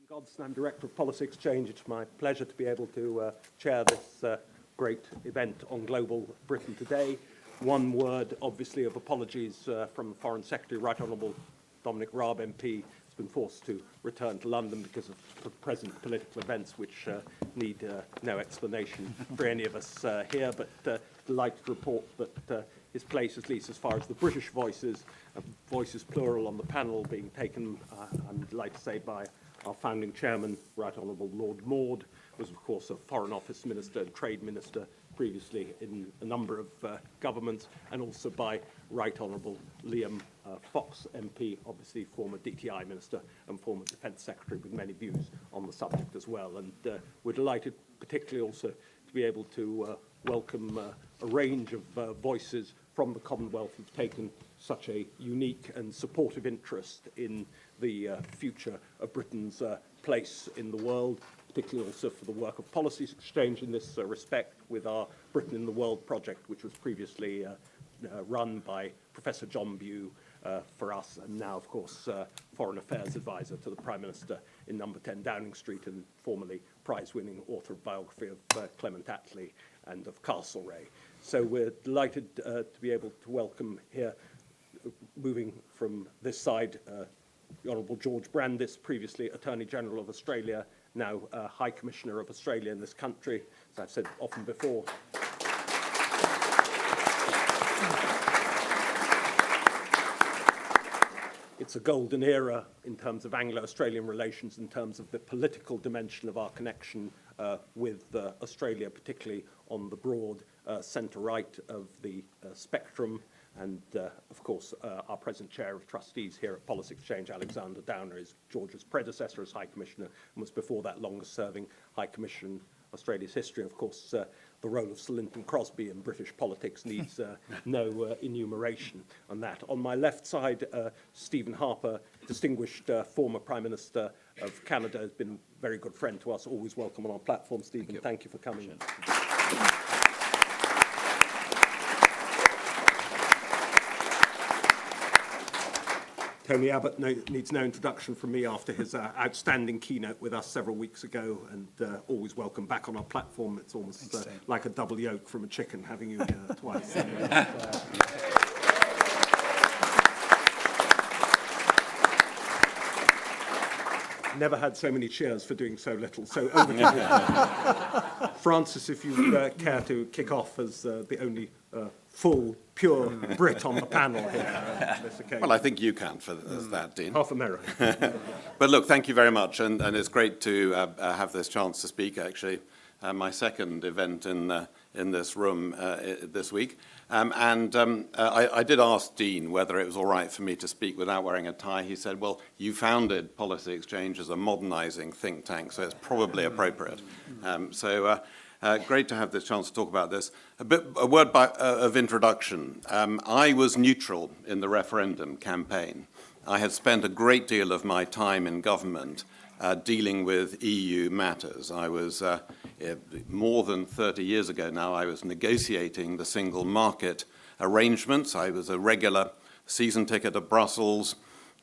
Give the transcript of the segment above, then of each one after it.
Godson, I'm Director of Policy Exchange. It's my pleasure to be able to chair this great event on global Britain today. One word, obviously, of apologies from the Foreign Secretary, Right Honourable Dominic Raab MP, has been forced to return to London because of present political events which need no explanation for any of us here, but delighted to report that his place, at least as far as the British voices plural on the panel being taken, I'm delighted to say, by our founding chairman, Right Honourable Lord Maude, was of course a Foreign Office Minister and Trade Minister previously in a number of governments, and also by Right Honourable Liam Fox MP, obviously former DTI Minister and former Defence Secretary with many views on the subject as well. And we're delighted particularly also to be able to welcome a range of voices from the Commonwealth who've taken such a unique and supportive interest in the future of Britain's place in the world, particularly also for the work of Policy Exchange in this respect with our Britain in the World project, which was previously run by Professor John Bew for us, and now, of course, Foreign Affairs Advisor to the Prime Minister in number 10 Downing Street, and formerly prize-winning author of biography of Clement Attlee and of Castlereagh. So we're delighted to be able to welcome here, moving from this side, the Honourable George Brandis, previously Attorney General of Australia, now High Commissioner of Australia in this country, as I've said often before. It's a golden era in terms of Anglo-Australian relations, in terms of the political dimension of our connection with Australia, particularly on the broad centre-right of the spectrum. And, of course, our present chair of trustees here at Policy Exchange, Alexander Downer, is George's predecessor as High Commissioner and was before that longest-serving High Commissioner in Australia's history. Of course, the role of Sir Linton Crosby in British politics needs no enumeration on that. On my left side, Stephen Harper, distinguished former Prime Minister of Canada, has been a very good friend to us. Always welcome on our platform, Stephen. Thank you for coming. Tony Abbott needs no introduction from me after his outstanding keynote with us several weeks ago, and always welcome back on our platform. It's almost like a double yolk from a chicken having you here twice. Never had so many cheers for doing so little. So over to you. Francis, if you care to kick off as the only full, pure Brit on the panel here on this occasion. Well, I think you can for that, Dean. Half American. But look, thank you very much, and it's great to have this chance to speak, actually. My second event in this room this week. I did ask Dean whether it was all right for me to speak without wearing a tie. He said, well, you founded Policy Exchange as a modernising think tank, so it's probably appropriate. Great to have this chance to talk about this. A word of introduction. I was neutral in the referendum campaign. I had spent a great deal of my time in government dealing with EU matters. I was, more than 30 years ago now, I was negotiating the single market arrangements. I was a regular season ticket to Brussels,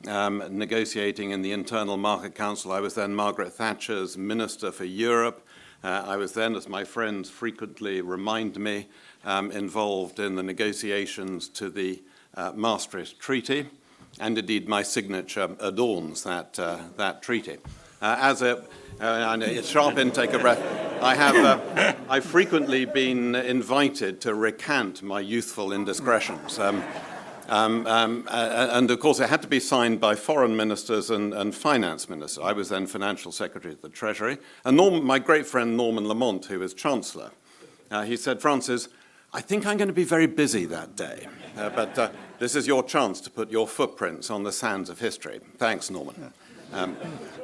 negotiating in the Internal Market Council. I was then Margaret Thatcher's Minister for Europe. I was then, as my friends frequently remind me, involved in the negotiations to the Maastricht Treaty, and indeed my signature adorns that treaty. A sharp intake of breath. I've frequently been invited to recant my youthful indiscretions. And of course, it had to be signed by foreign ministers and finance ministers. I was then Financial Secretary of the Treasury. And my great friend Norman Lamont, who was Chancellor, he said, Francis, I think I'm going to be very busy that day, but this is your chance to put your footprints on the sands of history. Thanks, Norman.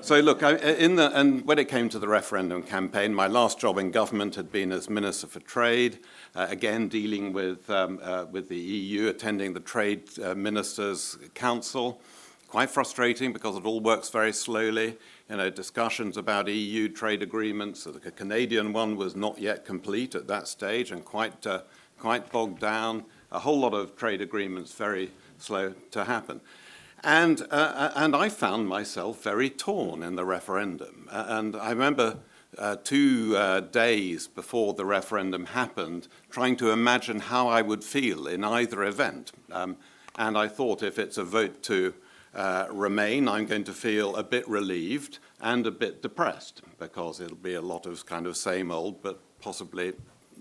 So look, and when it came to the referendum campaign, my last job in government had been as Minister for Trade, again dealing with the EU, attending the Trade Ministers' Council. Quite frustrating because it all works very slowly. You know, discussions about EU trade agreements. The Canadian one was not yet complete at that stage and quite bogged down. A whole lot of trade agreements very slow to happen. And I found myself very torn in the referendum. And I remember 2 days before the referendum happened, trying to imagine how I would feel in either event. And I thought, if it's a vote to remain, I'm going to feel a bit relieved and a bit depressed, because it'll be a lot of kind of same old, but possibly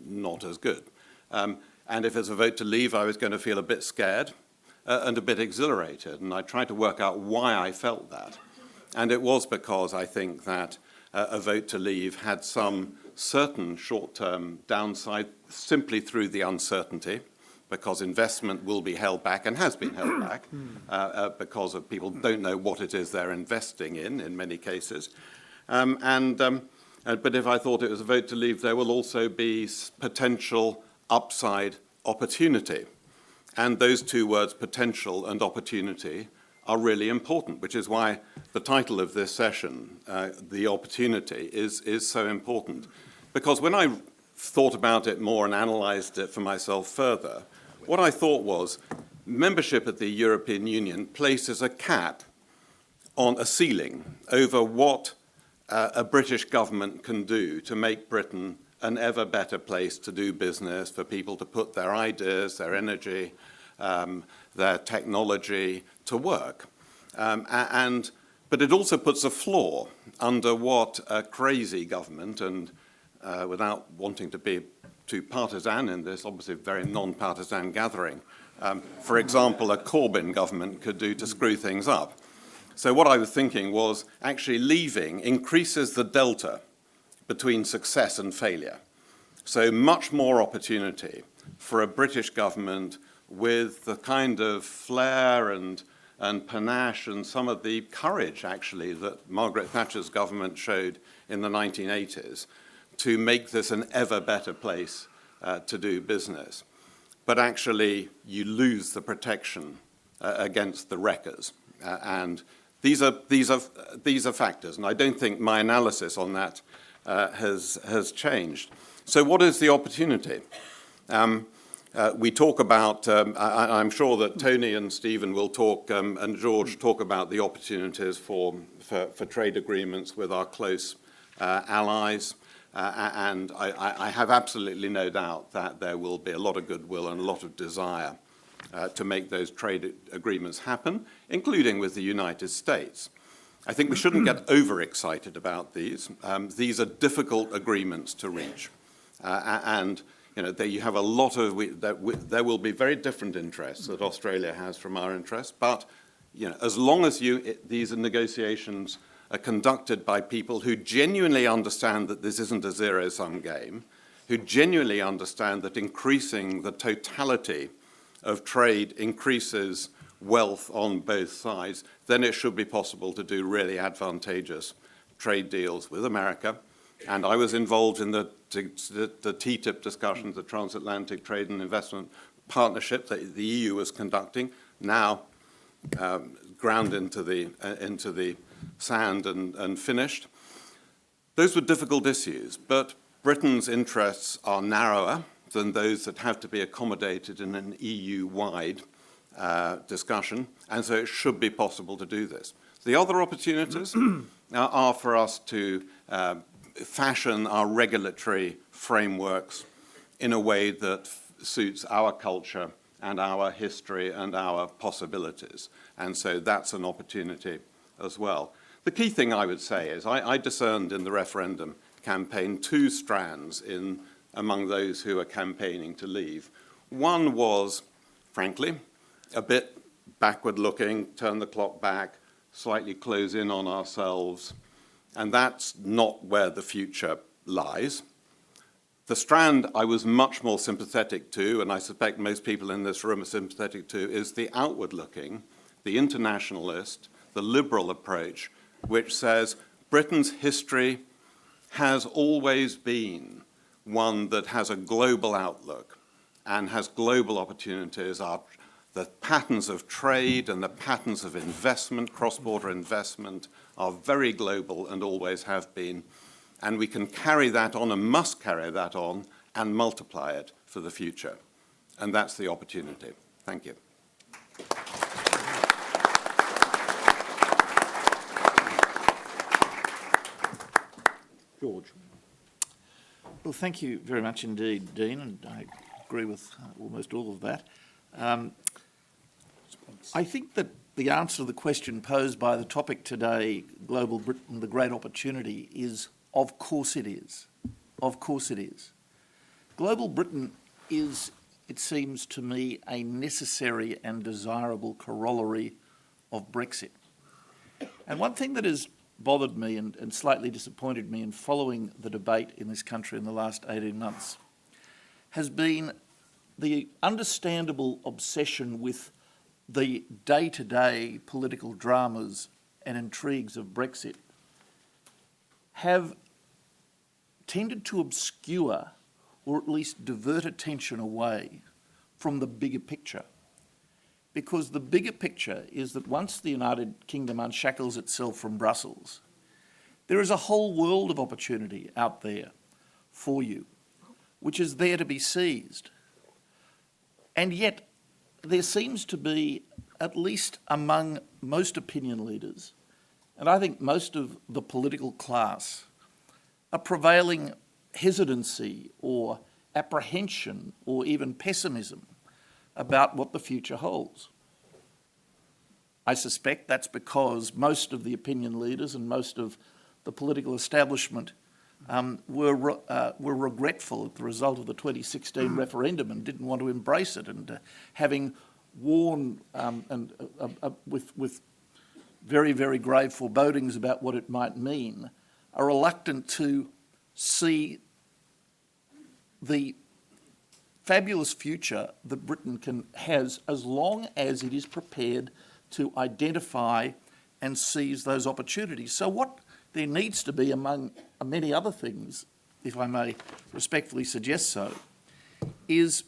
not as good. And if it's a vote to leave, I was going to feel a bit scared and a bit exhilarated. And I tried to work out why I felt that. And it was because I think that a vote to leave had some certain short-term downside simply through the uncertainty, because investment will be held back and has been held back because of people don't know what it is they're investing in many cases. But if I thought it was a vote to leave, there will also be potential upside opportunity. And those 2 words, potential and opportunity, are really important, which is why the title of this session, The Opportunity, is so important. Because when I thought about it more and analysed it for myself further, what I thought was membership of the European Union places a cap on a ceiling over what a British government can do to make Britain an ever better place to do business, for people to put their ideas, their energy, their technology to work. But it also puts a floor under what a crazy government, and without wanting to be too partisan in this, obviously a very non-partisan gathering, for example, a Corbyn government could do to screw things up. So what I was thinking was, actually leaving increases the delta between success and failure. So much more opportunity for a British government with the kind of flair and panache and some of the courage, actually, that Margaret Thatcher's government showed in the 1980s to make this an ever better place to do business. But actually, you lose the protection against the wreckers. And these are factors, and I don't think my analysis on that has changed. So what is the opportunity? We talk about, I'm sure that Tony and Stephen will talk, and George talk about the opportunities for trade agreements with our close allies. And I have absolutely no doubt that there will be a lot of goodwill and a lot of desire to make those trade agreements happen, including with the United States. I think we shouldn't get overexcited about these. These are difficult agreements to reach. And you have a lot of, there will be very different interests that Australia has from our interests, but as long as these negotiations are conducted by people who genuinely understand that this isn't a zero-sum game, who genuinely understand that increasing the totality of trade increases wealth on both sides, then it should be possible to do really advantageous trade deals with America. And I was involved in the TTIP discussions, the Transatlantic Trade and Investment Partnership that the EU was conducting, now ground into the sand and finished. Those were difficult issues, but Britain's interests are narrower than those that have to be accommodated in an EU-wide discussion, and so it should be possible to do this. The other opportunities are for us to fashion our regulatory frameworks in a way that suits our culture and our history and our possibilities. And so that's an opportunity as well. The key thing I would say is I discerned in the referendum campaign 2 strands among those who are campaigning to leave. One was, frankly, a bit backward-looking, turn the clock back, slightly close in on ourselves, and that's not where the future lies. The strand I was much more sympathetic to, and I suspect most people in this room are sympathetic to, is the outward-looking, the internationalist, the liberal approach, which says Britain's history has always been one that has a global outlook and has global opportunities. The patterns of trade and the patterns of investment, cross-border investment, are very global and always have been. And we can carry that on and must carry that on and multiply it for the future. And that's the opportunity. Thank you. George. Well, thank you very much indeed, Dean, and I agree with almost all of that. I think that the answer to the question posed by the topic today, Global Britain, the Great Opportunity, is of course it is. Of course it is. Global Britain is, it seems to me, a necessary and desirable corollary of Brexit. And one thing that has bothered me and slightly disappointed me in following the debate in this country in the last 18 months has been the understandable obsession with the day-to-day political dramas and intrigues of Brexit have tended to obscure or at least divert attention away from the bigger picture. Because the bigger picture is that once the United Kingdom unshackles itself from Brussels, there is a whole world of opportunity out there for you, which is there to be seized. And yet, there seems to be, at least among most opinion leaders, and I think most of the political class, a prevailing hesitancy or apprehension or even pessimism about what the future holds. I suspect that's because most of the opinion leaders and most of the political establishment were regretful at the result of the 2016 referendum and didn't want to embrace it, and having warned with very, very grave forebodings about what it might mean, are reluctant to see the fabulous future that Britain has as long as it is prepared to identify and seize those opportunities. So what there needs to be, among many other things, if I may respectfully suggest so, is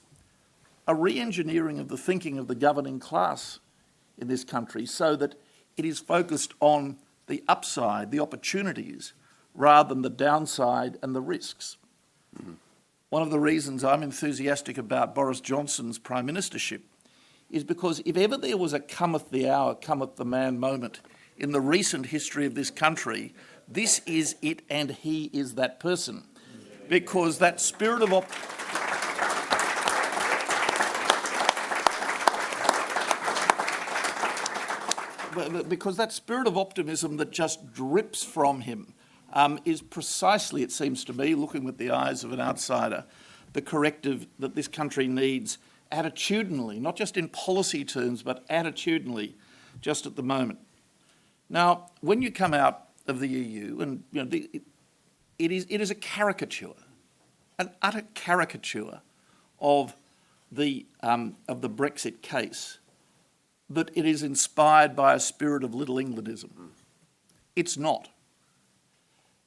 a re-engineering of the thinking of the governing class in this country so that it is focused on the upside, the opportunities, rather than the downside and the risks. Mm-hmm. One of the reasons I'm enthusiastic about Boris Johnson's Prime Ministership is because if ever there was a cometh the hour, cometh the man moment in the recent history of this country, this is it, and he is that person. Because that spirit of optimism that just drips from him is precisely, it seems to me, looking with the eyes of an outsider, the corrective that this country needs attitudinally, not just in policy terms, but attitudinally, just at the moment. Now, when you come out of the EU, and it is a caricature, an utter caricature of the Brexit case, that it is inspired by a spirit of Little Englandism. It's not.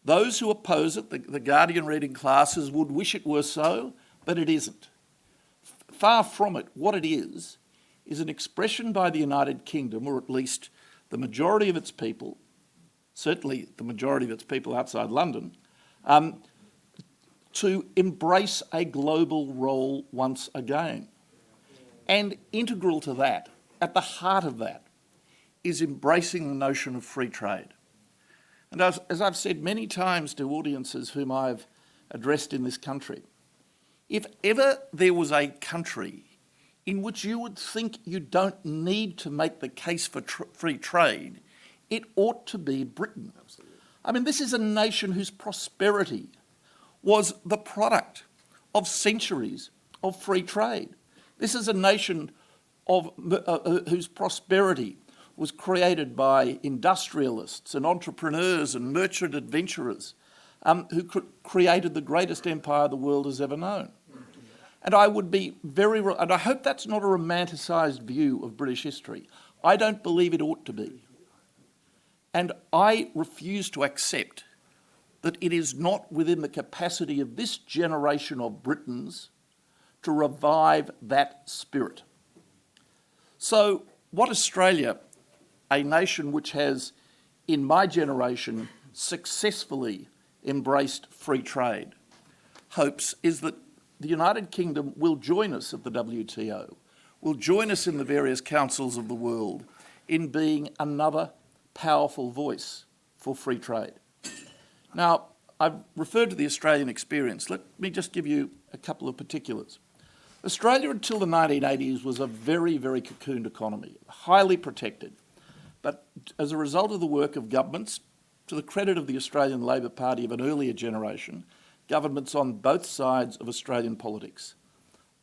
Those who oppose it, the Guardian reading classes, would wish it were so, but it isn't. Far from it. What it is an expression by the United Kingdom, or at least the majority of its people, certainly the majority of its people outside London, to embrace a global role once again. And integral to that, at the heart of that, is embracing the notion of free trade. And as I've said many times to audiences whom I've addressed in this country, if ever there was a country in which you would think you don't need to make the case for free trade, it ought to be Britain. Absolutely. I mean, this is a nation whose prosperity was the product of centuries of free trade. This is a nation whose prosperity was created by industrialists and entrepreneurs and merchant adventurers who created the greatest empire the world has ever known. And I would be and I hope that's not a romanticised view of British history. I don't believe it ought to be. And I refuse to accept that it is not within the capacity of this generation of Britons to revive that spirit. So what Australia, a nation which has, in my generation, successfully embraced free trade, hopes is that the United Kingdom will join us at the WTO, will join us in the various councils of the world in being another powerful voice for free trade. Now, I've referred to the Australian experience. Let me just give you a couple of particulars. Australia until the 1980s was a very, very cocooned economy, highly protected. But as a result of the work of governments, to the credit of the Australian Labor Party of an earlier generation, governments on both sides of Australian politics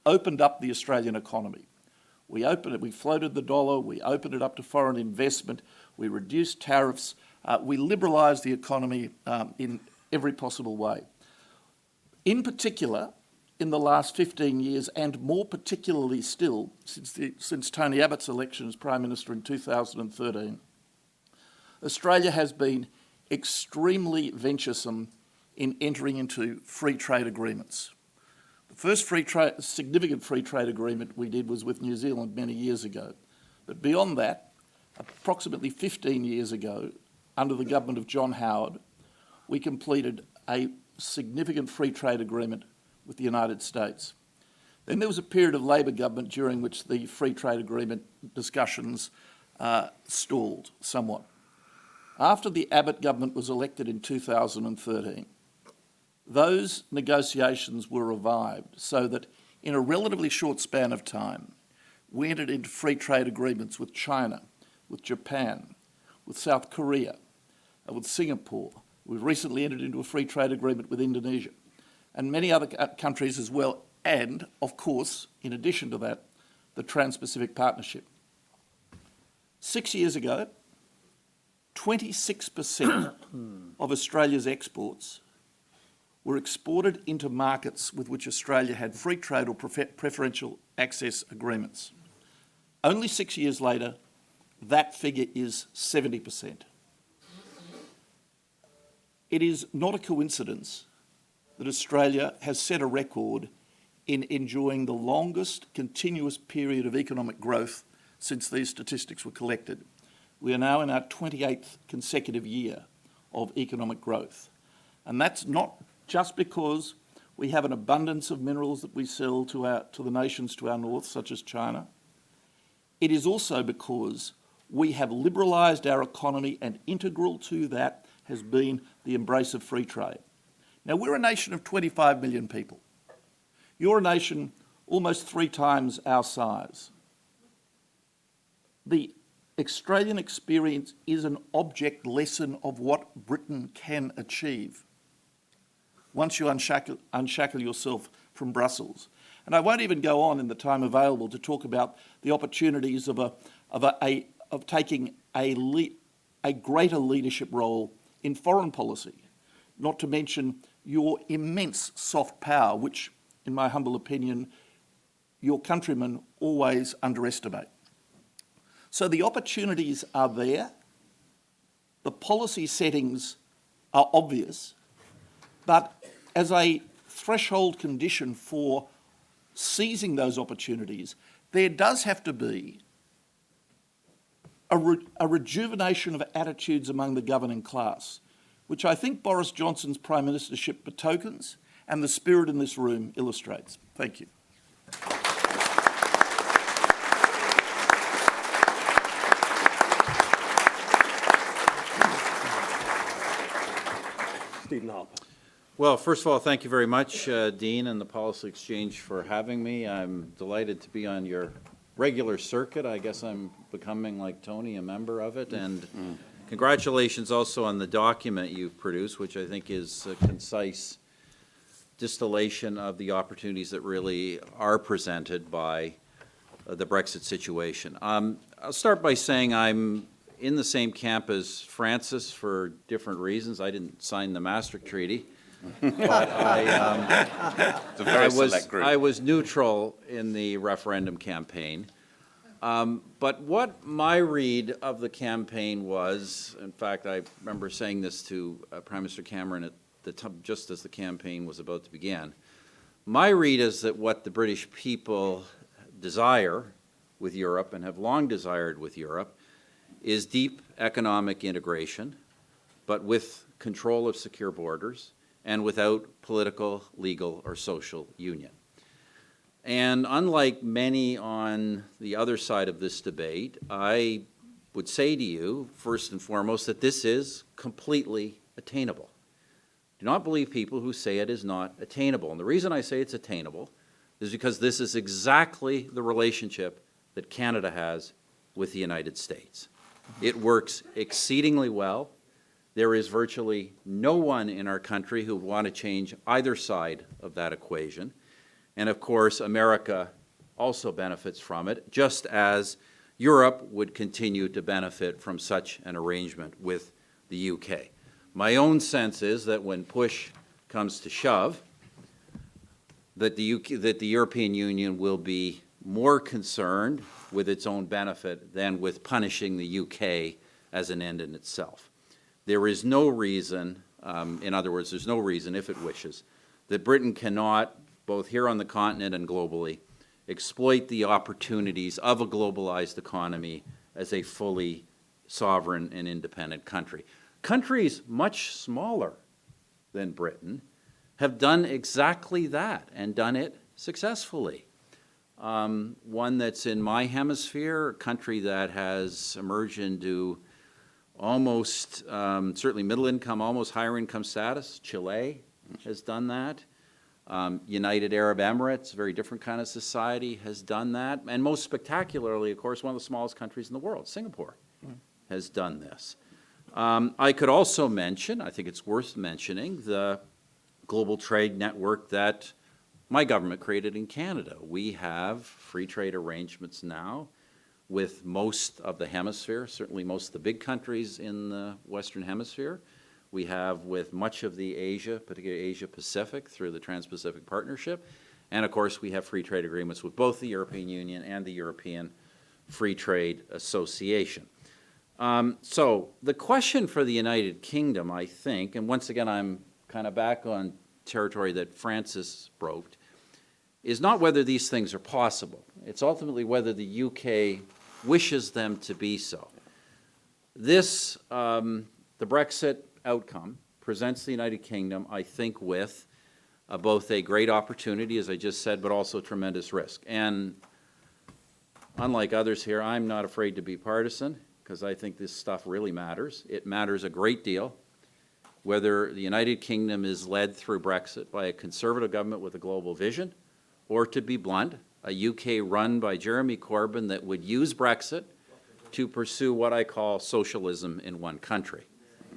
opened up the Australian economy. We opened it, we floated the dollar, we opened it up to foreign investment, we reduced tariffs, we liberalised the economy in every possible way. In particular, in the last 15 years, and more particularly still since Tony Abbott's election as Prime Minister in 2013, Australia has been extremely venturesome in entering into free trade agreements. The first significant free trade agreement we did was with New Zealand many years ago. But beyond that, approximately 15 years ago, under the government of John Howard, we completed a significant free trade agreement with the United States. Then there was a period of Labor government during which the free trade agreement discussions stalled somewhat. After the Abbott government was elected in 2013, those negotiations were revived so that in a relatively short span of time, we entered into free trade agreements with China, with Japan, with South Korea, with Singapore. We've recently entered into a free trade agreement with Indonesia and many other countries as well. And, of course, in addition to that, the Trans-Pacific Partnership. 6 years ago, 26% of Australia's exports were exported into markets with which Australia had free trade or preferential access agreements. Only 6 years later, that figure is 70%. It is not a coincidence that Australia has set a record in enjoying the longest continuous period of economic growth since these statistics were collected. We are now in our 28th consecutive year of economic growth. And that's not just because we have an abundance of minerals that we sell to the nations to our north, such as China. It is also because we have liberalised our economy, and integral to that has been the embrace of free trade. Now, we're a nation of 25 million people. You're a nation almost 3 times our size. The Australian experience is an object lesson of what Britain can achieve once you unshackle yourself from Brussels. And I won't even go on in the time available to talk about the opportunities of taking a greater leadership role in foreign policy, not to mention your immense soft power, which, in my humble opinion, your countrymen always underestimate. So the opportunities are there, the policy settings are obvious, but as a threshold condition for seizing those opportunities, there does have to be a rejuvenation of attitudes among the governing class, which I think Boris Johnson's Prime Ministership betokens and the spirit in this room illustrates. Thank you. Stephen Harper. Well, first of all, thank you very much, Dean and the Policy Exchange, for having me. I'm delighted to be on your regular circuit. I guess I'm becoming, like Tony, a member of it. And congratulations also on the document you've produced, which I think is a concise distillation of the opportunities that really are presented by the Brexit situation. I'll start by saying I'm in the same camp as Francis for different reasons. I didn't sign the Maastricht Treaty, but I was neutral in the referendum campaign. But what my read of the campaign was, in fact, I remember saying this to Prime Minister Cameron at the time, just as the campaign was about to begin. My read is that what the British people desire with Europe, and have long desired with Europe, is deep economic integration, but with control of secure borders and without political, legal, or social union. And unlike many on the other side of this debate, I would say to you, first and foremost, that this is completely attainable. Do not believe people who say it is not attainable. And the reason I say it's attainable is because this is exactly the relationship that Canada has with the United States. It works exceedingly well. There is virtually no one in our country who would want to change either side of that equation. And of course, America also benefits from it, just as Europe would continue to benefit from such an arrangement with the UK. My own sense is that when push comes to shove, that the European Union will be more concerned with its own benefit than with punishing the UK as an end in itself. There is no reason, in other words, there's no reason, if it wishes, that Britain cannot, both here on the continent and globally, exploit the opportunities of a globalized economy as a fully sovereign and independent country. Countries much smaller than Britain have done exactly that and done it successfully. One that's in my hemisphere, a country that has emerged into almost, certainly middle income, almost higher income status, Chile has done that. United Arab Emirates, a very different kind of society, has done that. And most spectacularly, of course, one of the smallest countries in the world, Singapore, has done this. I could also mention, I think it's worth mentioning, the global trade network that my government created in Canada. We have free trade arrangements now with most of the hemisphere, certainly most of the big countries in the Western Hemisphere. We have with much of the Asia, particularly Asia Pacific, through the Trans-Pacific Partnership. And of course, we have free trade agreements with both the European Union and the European Free Trade Association. So the question for the United Kingdom, I think, and once again I'm kind of back on territory that Francis broke, is not whether these things are possible. It's ultimately whether the UK wishes them to be so. This, the Brexit outcome presents the United Kingdom, I think, with both a great opportunity, as I just said, but also tremendous risk. And unlike others here, I'm not afraid to be partisan, because I think this stuff really matters. It matters a great deal whether the United Kingdom is led through Brexit by a conservative government with a global vision, or, to be blunt, a UK run by Jeremy Corbyn that would use Brexit to pursue what I call socialism in one country.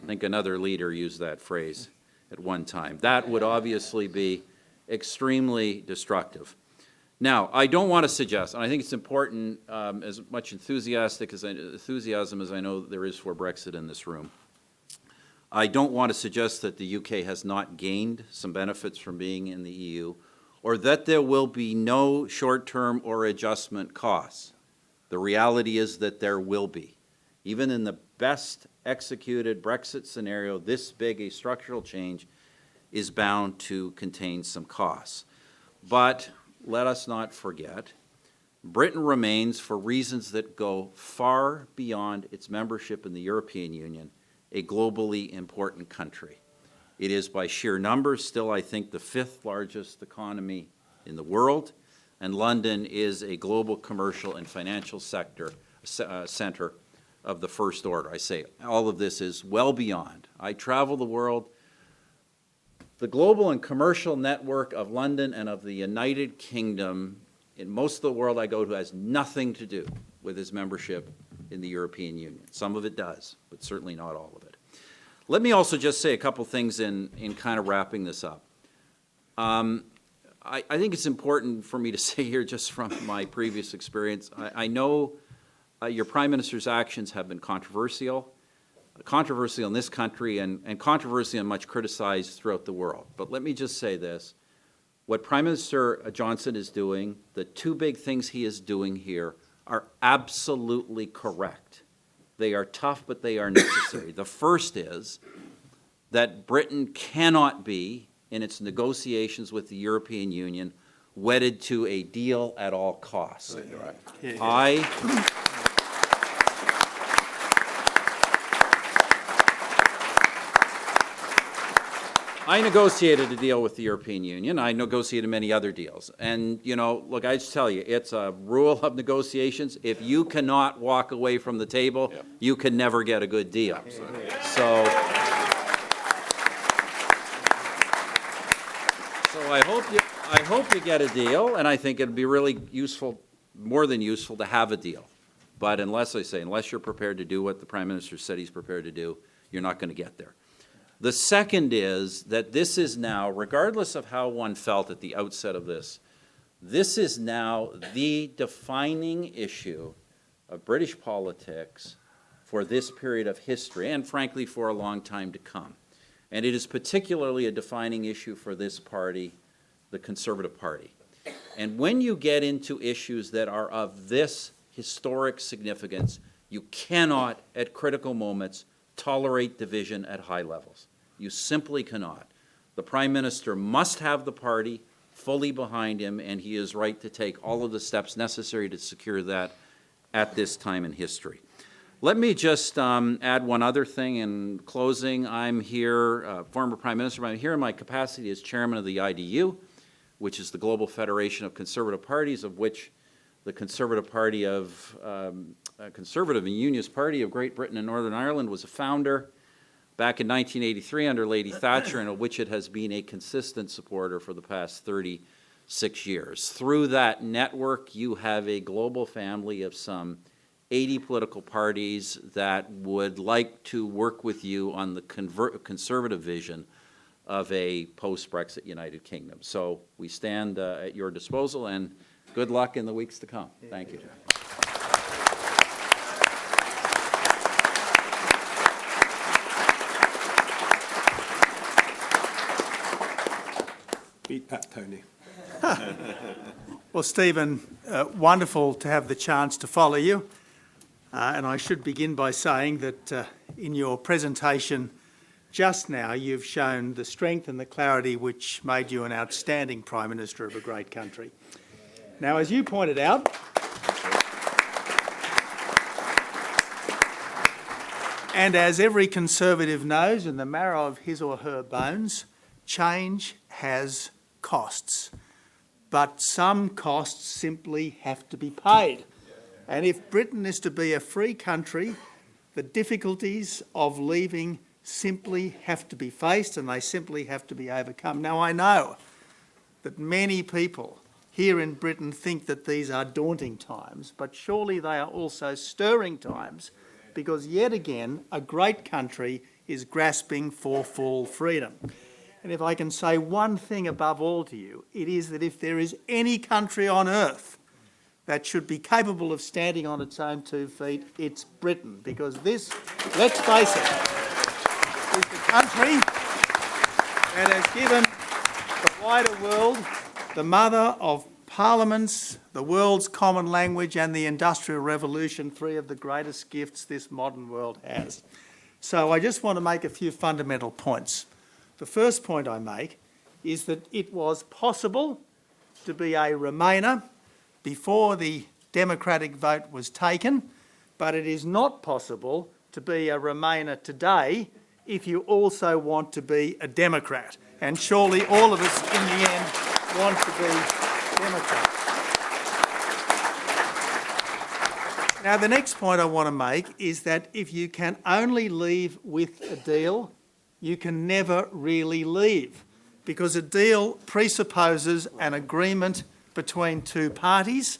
I think another leader used that phrase at one time. That would obviously be extremely destructive. Now, I don't want to suggest, and I think it's important, as much enthusiasm as I know there is for Brexit in this room, I don't want to suggest that the UK has not gained some benefits from being in the EU, or that there will be no short-term or adjustment costs. The reality is that there will be. Even in the best executed Brexit scenario, this big a structural change is bound to contain some costs. But let us not forget, Britain remains, for reasons that go far beyond its membership in the European Union, a globally important country. It is by sheer numbers still, I think, the 5th largest economy in the world, and London is a global commercial and financial center of the first order. I say all of this is well beyond. I travel the world. The global and commercial network of London and of the United Kingdom, in most of the world I go to, has nothing to do with its membership in the European Union. Some of it does, but certainly not all of it. Let me also just say a couple things in kind of wrapping this up. I think it's important for me to say here, just from my previous experience, I know your Prime Minister's actions have been controversial in this country and controversial and much criticized throughout the world. But let me just say this. What Prime Minister Johnson is doing, the two big things he is doing here, are absolutely correct. They are tough, but they are necessary. The first is that Britain cannot be, in its negotiations with the European Union, wedded to a deal at all costs. Right. I negotiated a deal with the European Union. I negotiated many other deals. And, you know, look, I just tell you, it's a rule of negotiations. If you cannot walk away from the table, you can never get a good deal. So hope you get a deal, and I think it'd be really useful, more than useful, to have a deal. But unless you're prepared to do what the Prime Minister said he's prepared to do, you're not going to get there. The second is that this is now, regardless of how one felt at the outset of this is now the defining issue of British politics for this period of history, and frankly for a long time to come. And it is particularly a defining issue for this party, the Conservative Party. And when you get into issues that are of this historic significance, you cannot, at critical moments, tolerate division at high levels. You simply cannot. The Prime Minister must have the party fully behind him, and he is right to take all of the steps necessary to secure that at this time in history. Let me just add one other thing in closing. I'm here, former Prime Minister, but I'm here in my capacity as chairman of the IDU, which is the Global Federation of Conservative Parties, of which the Conservative Party of Conservative and Unionist Party of Great Britain and Northern Ireland was a founder back in 1983 under Lady Thatcher, and of which it has been a consistent supporter for the past 36 years. Through that network, you have a global family of some 80 political parties that would like to work with you on the conservative vision of a post-Brexit United Kingdom. So we stand at your disposal, and good luck in the weeks to come. Thank you. Beat Pat, Tony. Well, Stephen, wonderful to have the chance to follow you. And I should begin by saying that in your presentation just now, you've shown the strength and the clarity which made you an outstanding Prime Minister of a great country. Now, as you pointed out, and as every Conservative knows in the marrow of his or her bones, change has costs. But some costs simply have to be paid. And if Britain is to be a free country, the difficulties of leaving simply have to be faced, and they simply have to be overcome. Now, I know that many people here in Britain think that these are daunting times, but surely they are also stirring times, because yet again, a great country is grasping for full freedom. And if I can say one thing above all to you, it is that if there is any country on earth that should be capable of standing on its own 2 feet, it's Britain. Because this, let's face it, is the country that has given the wider world the mother of parliaments, the world's common language, and the Industrial Revolution, 3 of the greatest gifts this modern world has. So I just want to make a few fundamental points. The first point I make is that it was possible to be a Remainer before the democratic vote was taken, but it is not possible to be a Remainer today if you also want to be a Democrat. And surely all of us in the end want to be Democrats. Now, the next point I want to make is that if you can only leave with a deal, you can never really leave, because a deal presupposes an agreement between 2 parties.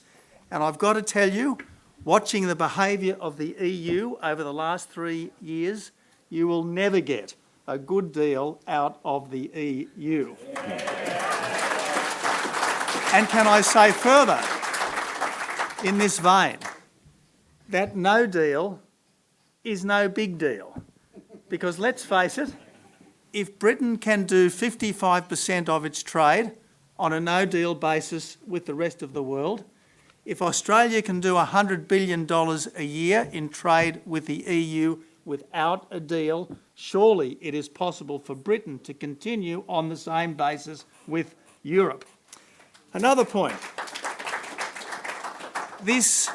And I've got to tell you, watching the behaviour of the EU over the last 3 years, you will never get a good deal out of the EU. And can I say further, in this vein, that no deal is no big deal. Because let's face it, if Britain can do 55% of its trade on a no-deal basis with the rest of the world, if Australia can do $100 billion a year in trade with the EU without a deal, surely it is possible for Britain to continue on the same basis with Europe. Another point. This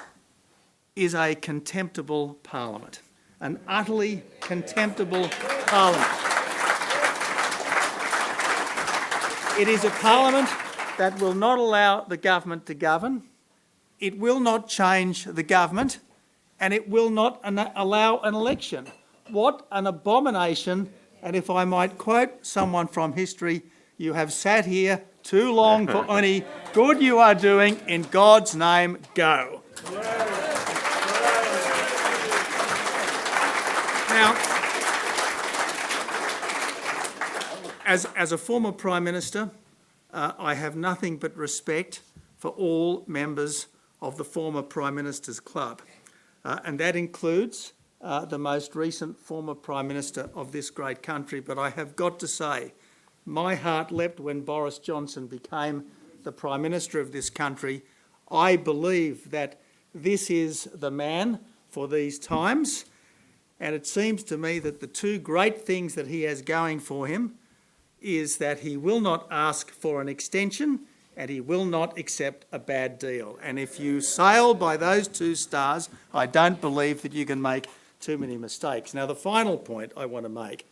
is a contemptible parliament, an utterly contemptible parliament. It is a parliament that will not allow the government to govern, it will not change the government, and it will not allow an election. What an abomination, and if I might quote someone from history, you have sat here too long for any good you are doing. In God's name, go. Now, as a former Prime Minister, I have nothing but respect for all members of the former Prime Minister's Club, and that includes the most recent former Prime Minister of this great country. But I have got to say, my heart leapt when Boris Johnson became the Prime Minister of this country. I believe that this is the man for these times, and it seems to me that the two great things that he has going for him is that he will not ask for an extension and he will not accept a bad deal. And if you sail by those two stars, I don't believe that you can make too many mistakes. Now, the final point I want to make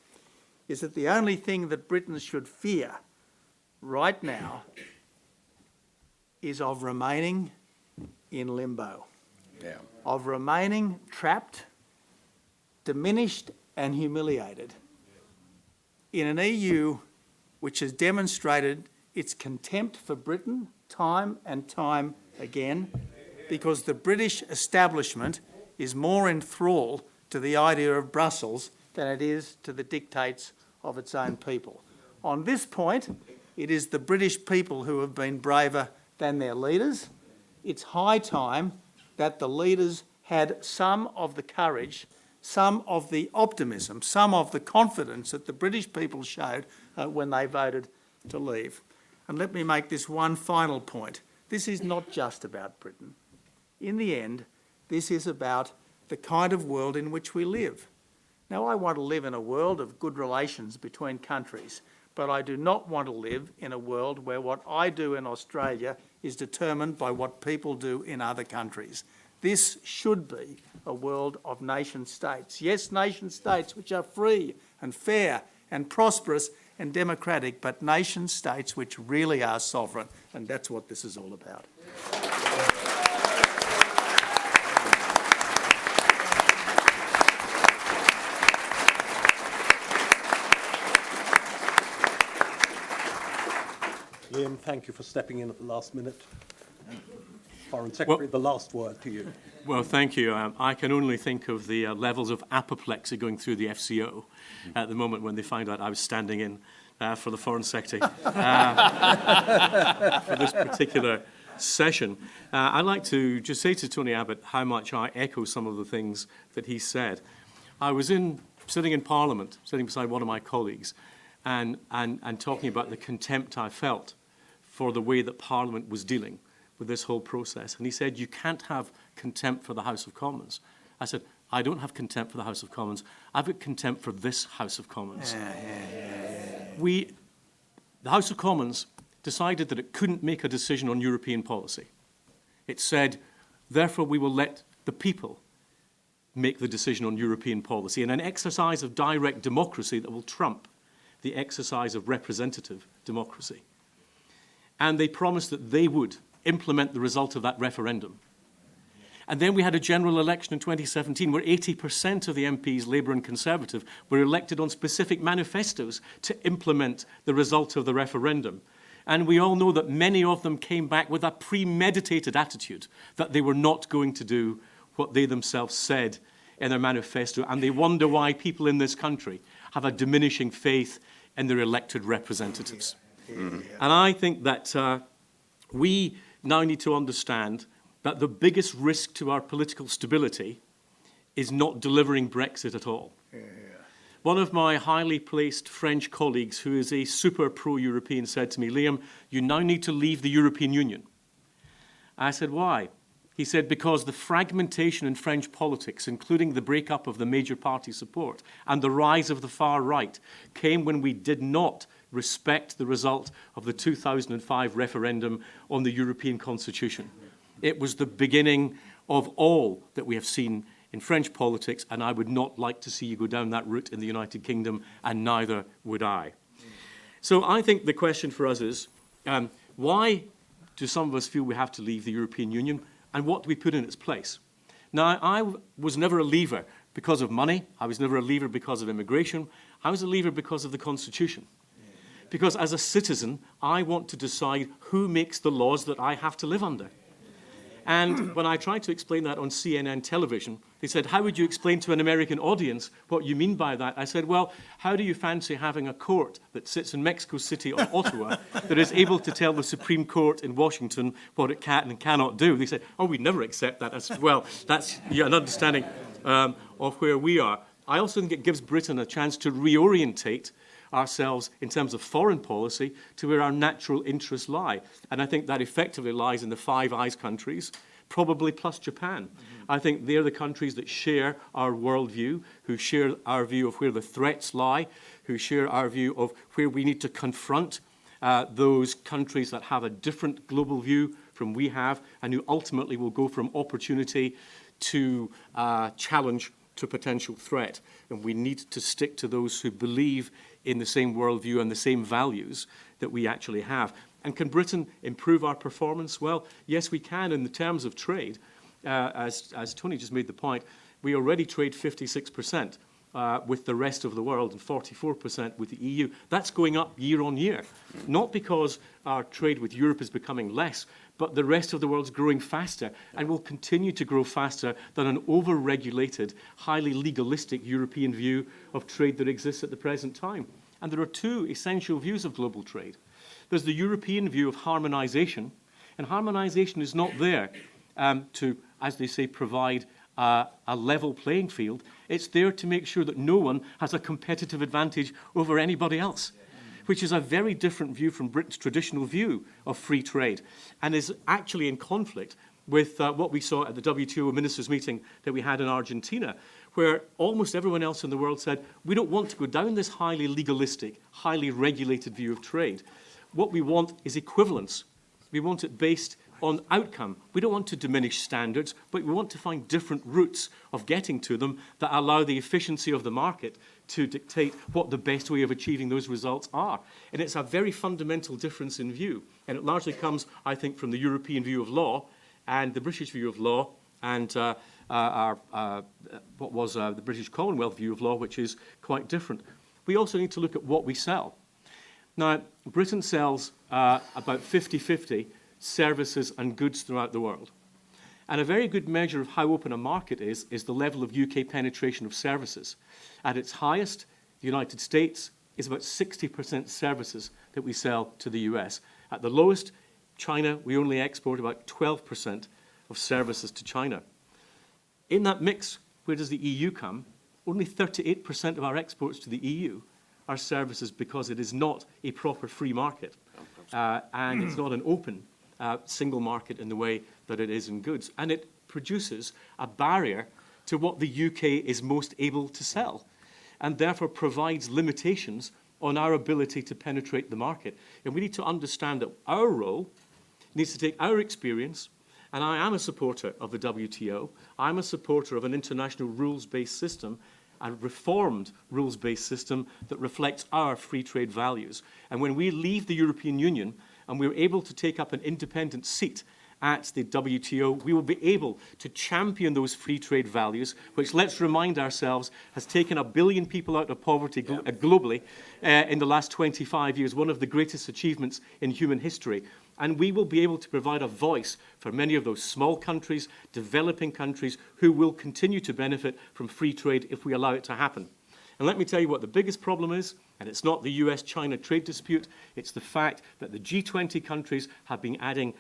is that the only thing that Britons should fear right now is of remaining in limbo, of remaining trapped, diminished and humiliated in an EU which has demonstrated its contempt for Britain time and time again, because the British establishment is more enthralled to the idea of Brussels than it is to the dictates of its own people. On this point, it is the British people who have been braver than their leaders. It's high time that the leaders had some of the courage, some of the optimism, some of the confidence that the British people showed when they voted to leave. And let me make this one final point. This is not just about Britain. In the end, this is about the kind of world in which we live. Now, I want to live in a world of good relations between countries, but I do not want to live in a world where what I do in Australia is determined by what people do in other countries. This should be a world of nation states. Yes, nation states which are free and fair and prosperous and democratic, but nation states which really are sovereign, and that's what this is all about. Liam, thank you for stepping in at the last minute. Foreign Secretary, the last word to you. Well, thank you. I can only think of the levels of apoplexy going through the FCO at the moment when they found out I was standing in for the Foreign Secretary for this particular session. I'd like to just say to Tony Abbott how much I echo some of the things that he said. I was sitting in Parliament, sitting beside one of my colleagues, and talking about the contempt I felt for the way that Parliament was dealing with this whole process. And he said, you can't have contempt for the House of Commons. I said, I don't have contempt for the House of Commons. I've got contempt for this House of Commons. The House of Commons decided that it couldn't make a decision on European policy. It said, therefore, we will let the people make the decision on European policy in an exercise of direct democracy that will trump the exercise of representative democracy. And they promised that they would implement the result of that referendum. And then we had a general election in 2017 where 80% of the MPs, Labour and Conservative, were elected on specific manifestos to implement the result of the referendum. And we all know that many of them came back with a premeditated attitude that they were not going to do what they themselves said in their manifesto. And they wonder why people in this country have a diminishing faith in their elected representatives. And I think that we now need to understand that the biggest risk to our political stability is not delivering Brexit at all. One of my highly placed French colleagues, who is a super pro-European, said to me, Liam, you now need to leave the European Union. I said, why? He said, because the fragmentation in French politics, including the breakup of the major party support and the rise of the far right, came when we did not respect the result of the 2005 referendum on the European Constitution. It was the beginning of all that we have seen in French politics, and I would not like to see you go down that route in the United Kingdom, and neither would I. So I think the question for us is, why do some of us feel we have to leave the European Union, and what do we put in its place? Now, I was never a leaver because of money. I was never a leaver because of immigration. I was a leaver because of the Constitution. Because as a citizen, I want to decide who makes the laws that I have to live under. And when I tried to explain that on CNN television, they said, how would you explain to an American audience what you mean by that? I said, well, how do you fancy having a court that sits in Mexico City or Ottawa that is able to tell the Supreme Court in Washington what it can and cannot do? They said, oh, we'd never accept that. I said, well, that's an understanding of where we are. I also think it gives Britain a chance to reorientate ourselves in terms of foreign policy to where our natural interests lie. And I think that effectively lies in the Five Eyes countries, probably plus Japan. Mm-hmm. I think they're the countries that share our worldview, who share our view of where the threats lie, who share our view of where we need to confront those countries that have a different global view from we have, and who ultimately will go from opportunity to challenge to potential threat. And we need to stick to those who believe in the same worldview and the same values that we actually have. And can Britain improve our performance? Well, yes, we can in the terms of trade. As Tony just made the point, we already trade 56% with the rest of the world and 44% with the EU. That's going up year on year, not because our trade with Europe is becoming less, but the rest of the world's growing faster and will continue to grow faster than an over-regulated, highly legalistic European view of trade that exists at the present time. And there are two essential views of global trade. There's the European view of harmonization, and harmonization is not there to, as they say, provide a level playing field. It's there to make sure that no one has a competitive advantage over anybody else, which is a very different view from Britain's traditional view of free trade, and is actually in conflict with what we saw at the WTO ministers' meeting that we had in Argentina, where almost everyone else in the world said, we don't want to go down this highly legalistic, highly regulated view of trade. What we want is equivalence. We want it based on outcome. We don't want to diminish standards, but we want to find different routes of getting to them that allow the efficiency of the market to dictate what the best way of achieving those results are. And it's a very fundamental difference in view. And it largely comes, I think, from the European view of law and the British view of law and what was the British Commonwealth view of law, which is quite different. We also need to look at what we sell. Now, Britain sells about 50-50 services and goods throughout the world. And a very good measure of how open a market is the level of UK penetration of services. At its highest, the United States is about 60% services that we sell to the US. At the lowest, China, we only export about 12% of services to China. In that mix, where does the EU come? Only 38% of our exports to the EU are services because it is not a proper free market. And it's not an open single market in the way that it is in goods. And it produces a barrier to what the UK is most able to sell, and therefore provides limitations on our ability to penetrate the market. And we need to understand that our role needs to take our experience, and I am a supporter of the WTO. I'm a supporter of an international rules-based system, a reformed rules-based system that reflects our free trade values. And when we leave the European Union and we're able to take up an independent seat at the WTO, we will be able to champion those free trade values, which, let's remind ourselves, has taken 1 billion people out of poverty globally in the last 25 years, one of the greatest achievements in human history. And we will be able to provide a voice for many of those small countries, developing countries, who will continue to benefit from free trade if we allow it to happen. And let me tell you what the biggest problem is, and it's not the US-China trade dispute, it's the fact that the G20 countries have been adding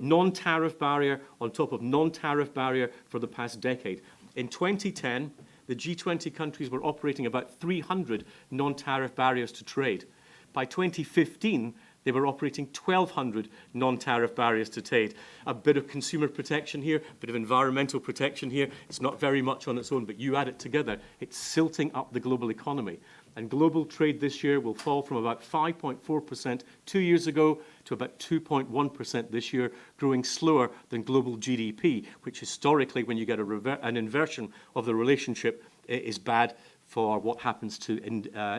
non-tariff barrier on top of non-tariff barrier for the past decade. In 2010, the G20 countries were operating about 300 non-tariff barriers to trade. By 2015, they were operating 1,200 non-tariff barriers to trade. A bit of consumer protection here, a bit of environmental protection here. It's not very much on its own, but you add it together, it's silting up the global economy. And global trade this year will fall from about 5.4% 2 years ago to about 2.1% this year, growing slower than global GDP, which historically, when you get an inversion of the relationship, is bad for what happens to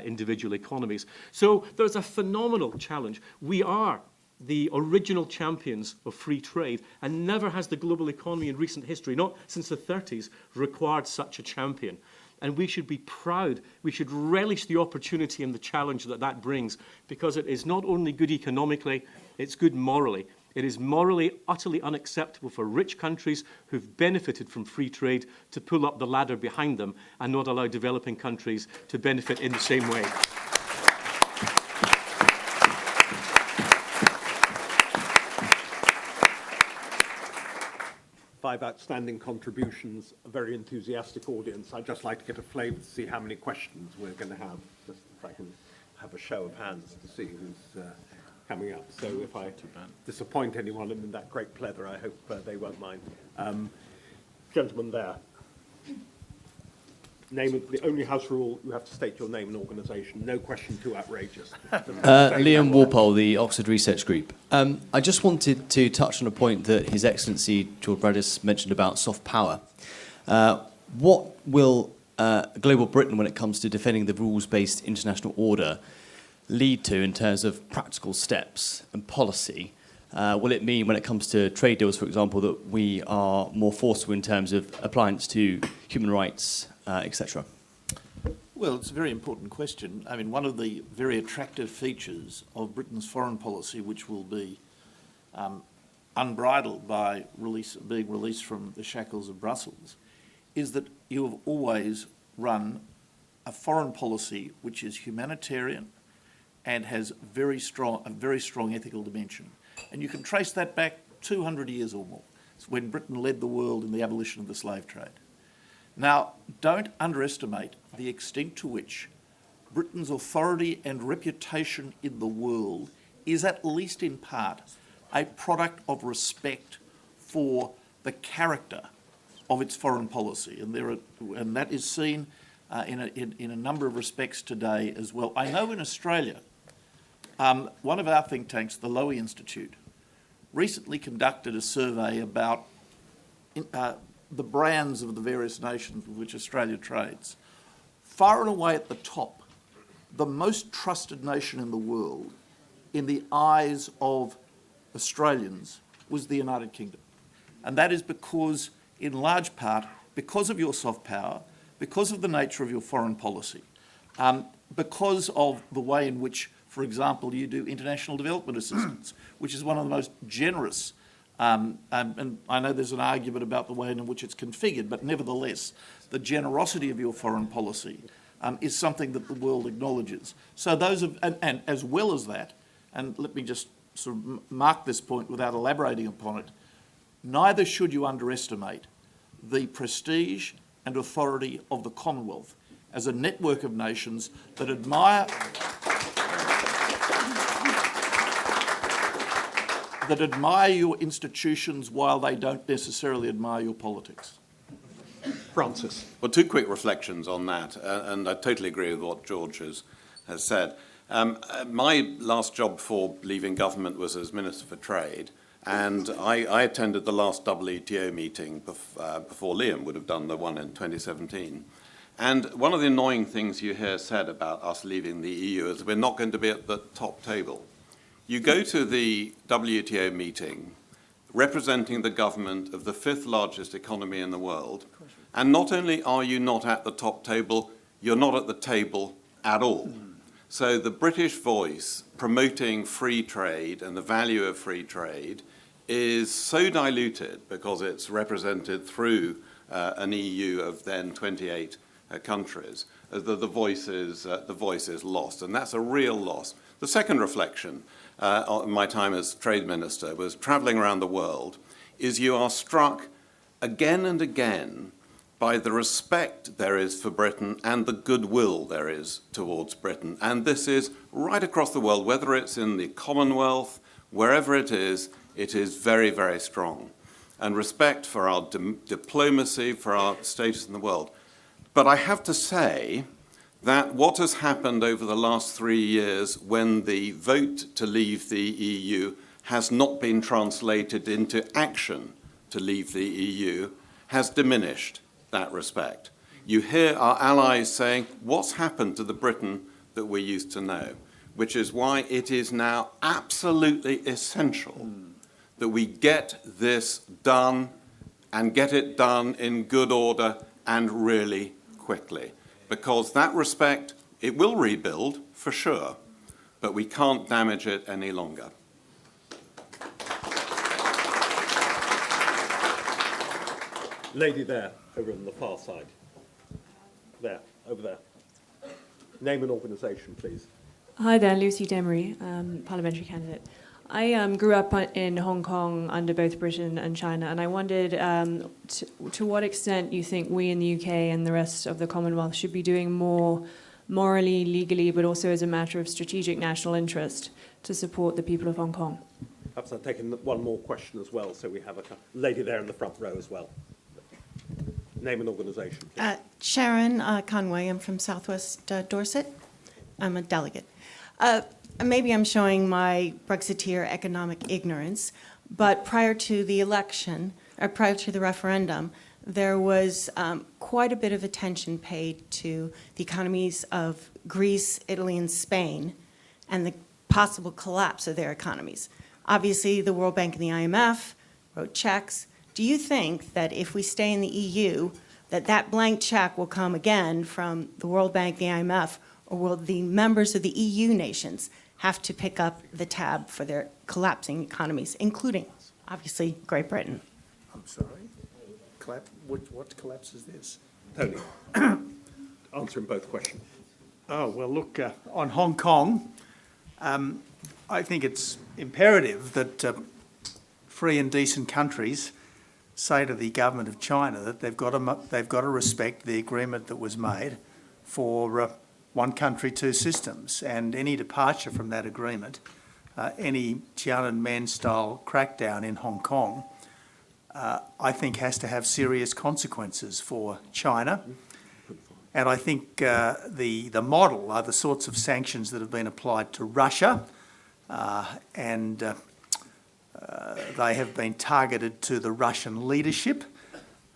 individual economies. So there's a phenomenal challenge. We are the original champions of free trade, and never has the global economy in recent history, not since the 30s, required such a champion. And we should be proud. We should relish the opportunity and the challenge that that brings, because it is not only good economically, it's good morally. It is morally utterly unacceptable for rich countries who've benefited from free trade to pull up the ladder behind them and not allow developing countries to benefit in the same way. Five outstanding contributions, a very enthusiastic audience. I'd just like to get a flavour to see how many questions we're going to have, just if I can have a show of hands to see who's coming up. So if I disappoint anyone in that great pleather, I hope they won't mind. Gentleman there. Name of the only house rule, you have to state your name and organisation. No question too outrageous. Liam Walpole, the Oxford Research Group. I just wanted to touch on a point that His Excellency George Brandis mentioned about soft power. What will global Britain, when it comes to defending the rules-based international order, lead to in terms of practical steps and policy? Will it mean, when it comes to trade deals, for example, that we are more forceful in terms of appliance to human rights, etc.? Well, it's a very important question. I mean, one of the very attractive features of Britain's foreign policy, which will be unbridled by being released from the shackles of Brussels, is that you have always run a foreign policy which is humanitarian and has a very strong ethical dimension. And you can trace that back 200 years or more. It's when Britain led the world in the abolition of the slave trade. Now, don't underestimate the extent to which Britain's authority and reputation in the world is, at least in part, a product of respect for the character of its foreign policy. And that is seen in a number of respects today as well. I know in Australia, one of our think tanks, the Lowy Institute, recently conducted a survey about the brands of the various nations with which Australia trades. Far and away at the top, the most trusted nation in the world, in the eyes of Australians, was the United Kingdom. And that is because, in large part, because of your soft power, because of the nature of your foreign policy, because of the way in which, for example, you do international development assistance, which is one of the most generous, and I know there's an argument about the way in which it's configured, but nevertheless, the generosity of your foreign policy is something that the world acknowledges. So those of, and as well as that, and let me just sort of mark this point without elaborating upon it, neither should you underestimate the prestige and authority of the Commonwealth as a network of nations that admire your institutions while they don't necessarily admire your politics. Francis. Well, two quick reflections on that, and I totally agree with what George has said. My last job before leaving government was as Minister for Trade, and I attended the last WTO meeting before Liam would have done the one in 2017. And one of the annoying things you hear said about us leaving the EU is we're not going to be at the top table. You go to the WTO meeting representing the government of the fifth largest economy in the world, and not only are you not at the top table, you're not at the table at all. So the British voice promoting free trade and the value of free trade is so diluted because it's represented through an EU of then 28 countries, that the voice is lost, and that's a real loss. The second reflection on my time as trade minister was travelling around the world, is you are struck again and again by the respect there is for Britain and the goodwill there is towards Britain. And this is right across the world, whether it's in the Commonwealth, wherever it is very, very strong. And respect for our diplomacy, for our status in the world. But I have to say that what has happened over the last 3 years when the vote to leave the EU has not been translated into action to leave the EU has diminished that respect. You hear our allies saying, what's happened to the Britain that we used to know? Which is why it is now absolutely essential that we get this done and get it done in good order and really quickly, because that respect, it will rebuild for sure, but we can't damage it any longer. Lady there, over on the far side. There, over there. Name and organisation, please. Hi there, Lucy Demery, parliamentary candidate. I grew up in Hong Kong under both Britain and China, and I wondered to what extent you think we in the UK and the rest of the Commonwealth should be doing more morally, legally, but also as a matter of strategic national interest to support the people of Hong Kong. Perhaps I've taken one more question as well, so we have a lady there in the front row as well. Name and organisation, please. Sharon Conway, I'm from Southwest Dorset. I'm a delegate. Maybe I'm showing my Brexiteer economic ignorance, but prior to the election, or prior to the referendum, there was quite a bit of attention paid to the economies of Greece, Italy, and Spain, and the possible collapse of their economies. Obviously, the World Bank and the IMF wrote checks. Do you think that if we stay in the EU, that blank check will come again from the World Bank, the IMF, or will the members of the EU nations have to pick up the tab for their collapsing economies, including, obviously, Great Britain? I'm sorry. What collapse is this? Tony, answering both questions. Oh, well, look, on Hong Kong, I think it's imperative that free and decent countries say to the government of China that they've got to respect the agreement that was made for one country, two systems, and any departure from that agreement, any Tiananmen style crackdown in Hong Kong, I think has to have serious consequences for China. And I think the model are the sorts of sanctions that have been applied to Russia, and they have been targeted to the Russian leadership.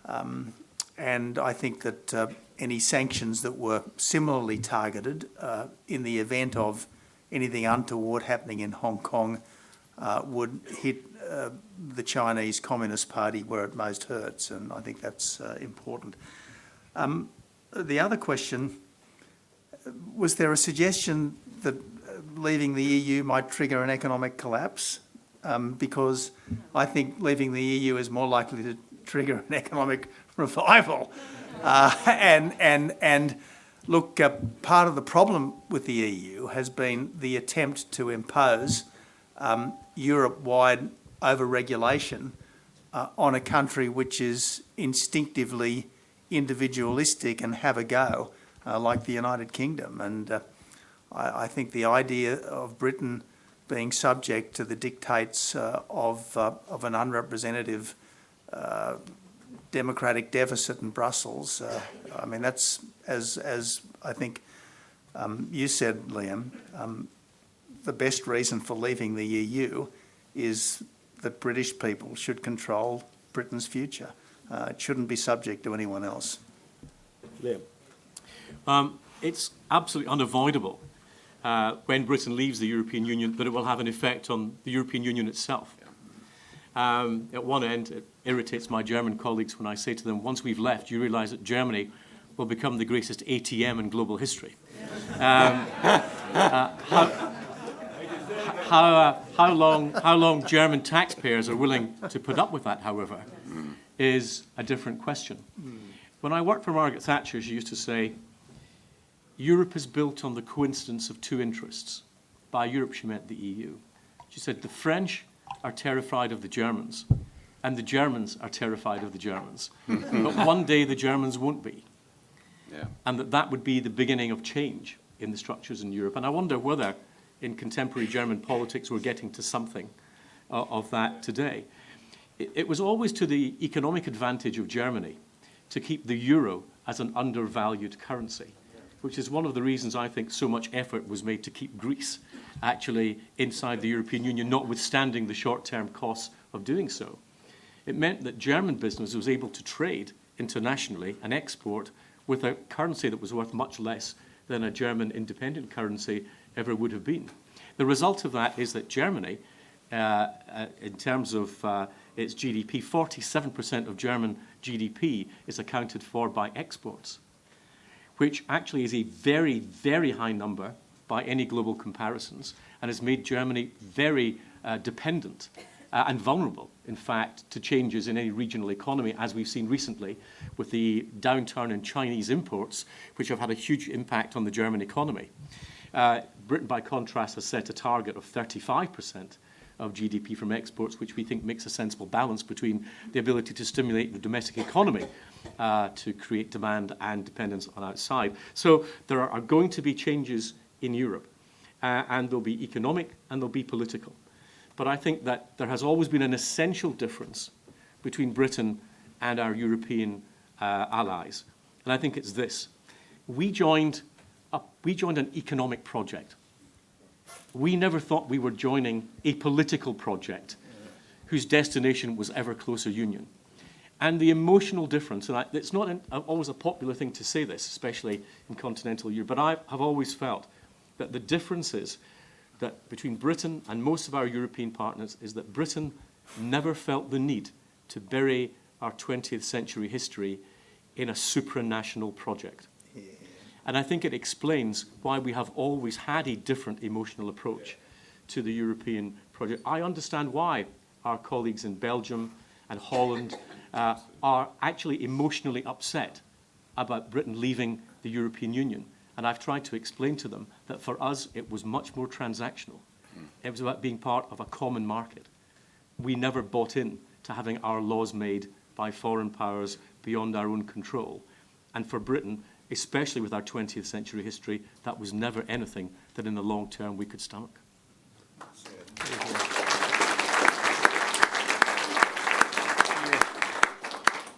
And I think that any sanctions that were similarly targeted in the event of anything untoward happening in Hong Kong would hit the Chinese Communist Party where it most hurts, and I think that's important. The other question, was there a suggestion that leaving the EU might trigger an economic collapse? Because I think leaving the EU is more likely to trigger an economic revival. And look, part of the problem with the EU has been the attempt to impose Europe-wide over-regulation on a country which is instinctively individualistic and have a go, like the United Kingdom. And I think the idea of Britain being subject to the dictates of an unrepresentative democratic deficit in Brussels, I mean, that's, as I think you said, Liam, the best reason for leaving the EU is that British people should control Britain's future. It shouldn't be subject to anyone else. Liam. It's absolutely unavoidable when Britain leaves the European Union that it will have an effect on the European Union itself. At one end, it irritates my German colleagues when I say to them, once we've left, you realise that Germany will become the greatest ATM in global history. How long German taxpayers are willing to put up with that, however, is a different question. When I worked for Margaret Thatcher, she used to say, Europe is built on the coincidence of two interests. By Europe, she meant the EU. She said the French are terrified of the Germans, and the Germans are terrified of the Germans. But one day the Germans won't be. Yeah. And that would be the beginning of change in the structures in Europe. And I wonder whether in contemporary German politics we're getting to something of that today. It was always to the economic advantage of Germany to keep the euro as an undervalued currency, which is one of the reasons I think so much effort was made to keep Greece actually inside the European Union, notwithstanding the short-term costs of doing so. It meant that German business was able to trade internationally and export with a currency that was worth much less than a German independent currency ever would have been. The result of that is that Germany, in terms of its GDP, 47% of German GDP is accounted for by exports. which actually is a very, very high number by any global comparisons, and has made Germany very dependent and vulnerable, in fact, to changes in any regional economy, as we've seen recently with the downturn in Chinese imports, which have had a huge impact on the German economy. Britain, by contrast, has set a target of 35% of GDP from exports, which we think makes a sensible balance between the ability to stimulate the domestic economy to create demand and dependence on outside. So there are going to be changes in Europe, and there'll be economic and there'll be political. But I think that there has always been an essential difference between Britain and our European allies. And I think it's this. We joined an economic project. We never thought we were joining a political project whose destination was ever closer union. And the emotional difference, and it's not always a popular thing to say this, especially in continental Europe, but I have always felt that the difference is that between Britain and most of our European partners is that Britain never felt the need to bury our 20th century history in a supranational project. And I think it explains why we have always had a different emotional approach to the European project. I understand why our colleagues in Belgium and Holland are actually emotionally upset about Britain leaving the European Union. And I've tried to explain to them that for us, it was much more transactional. It was about being part of a common market. We never bought in to having our laws made by foreign powers beyond our own control. And for Britain, especially with our 20th century history, that was never anything that in the long term we could stomach.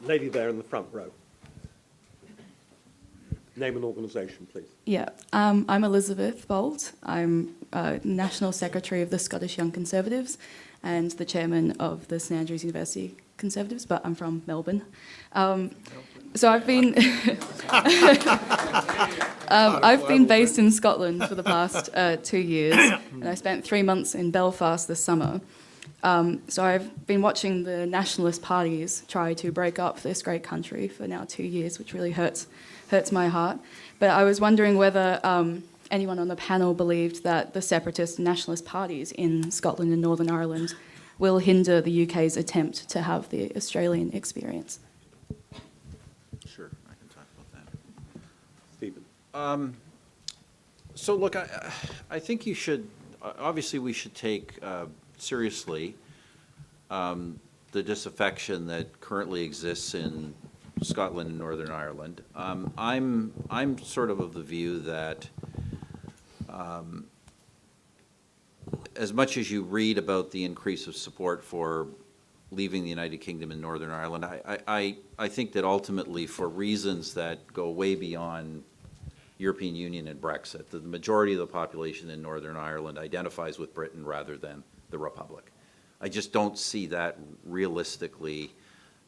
Lady there in the front row. Name and organisation, please. Yeah, I'm Elizabeth Bolt. I'm National Secretary of the Scottish Young Conservatives and the Chairman of the St Andrews University Conservatives, but I'm from Melbourne. So I've been I've been based in Scotland for the past 2 years, and I spent 3 months in Belfast this summer. So I've been watching the nationalist parties try to break up this great country for now 2 years, which really hurts my heart. But I was wondering whether anyone on the panel believed that the separatist and nationalist parties in Scotland and Northern Ireland will hinder the UK's attempt to have the Australian experience. Sure, I can talk about that. Stephen. So look, I think you should, obviously we should take seriously the disaffection that currently exists in Scotland and Northern Ireland. I'm sort of the view that as much as you read about the increase of support for leaving the United Kingdom and Northern Ireland, I think that ultimately for reasons that go way beyond European Union and Brexit, the majority of the population in Northern Ireland identifies with Britain rather than the Republic. I just don't see that realistically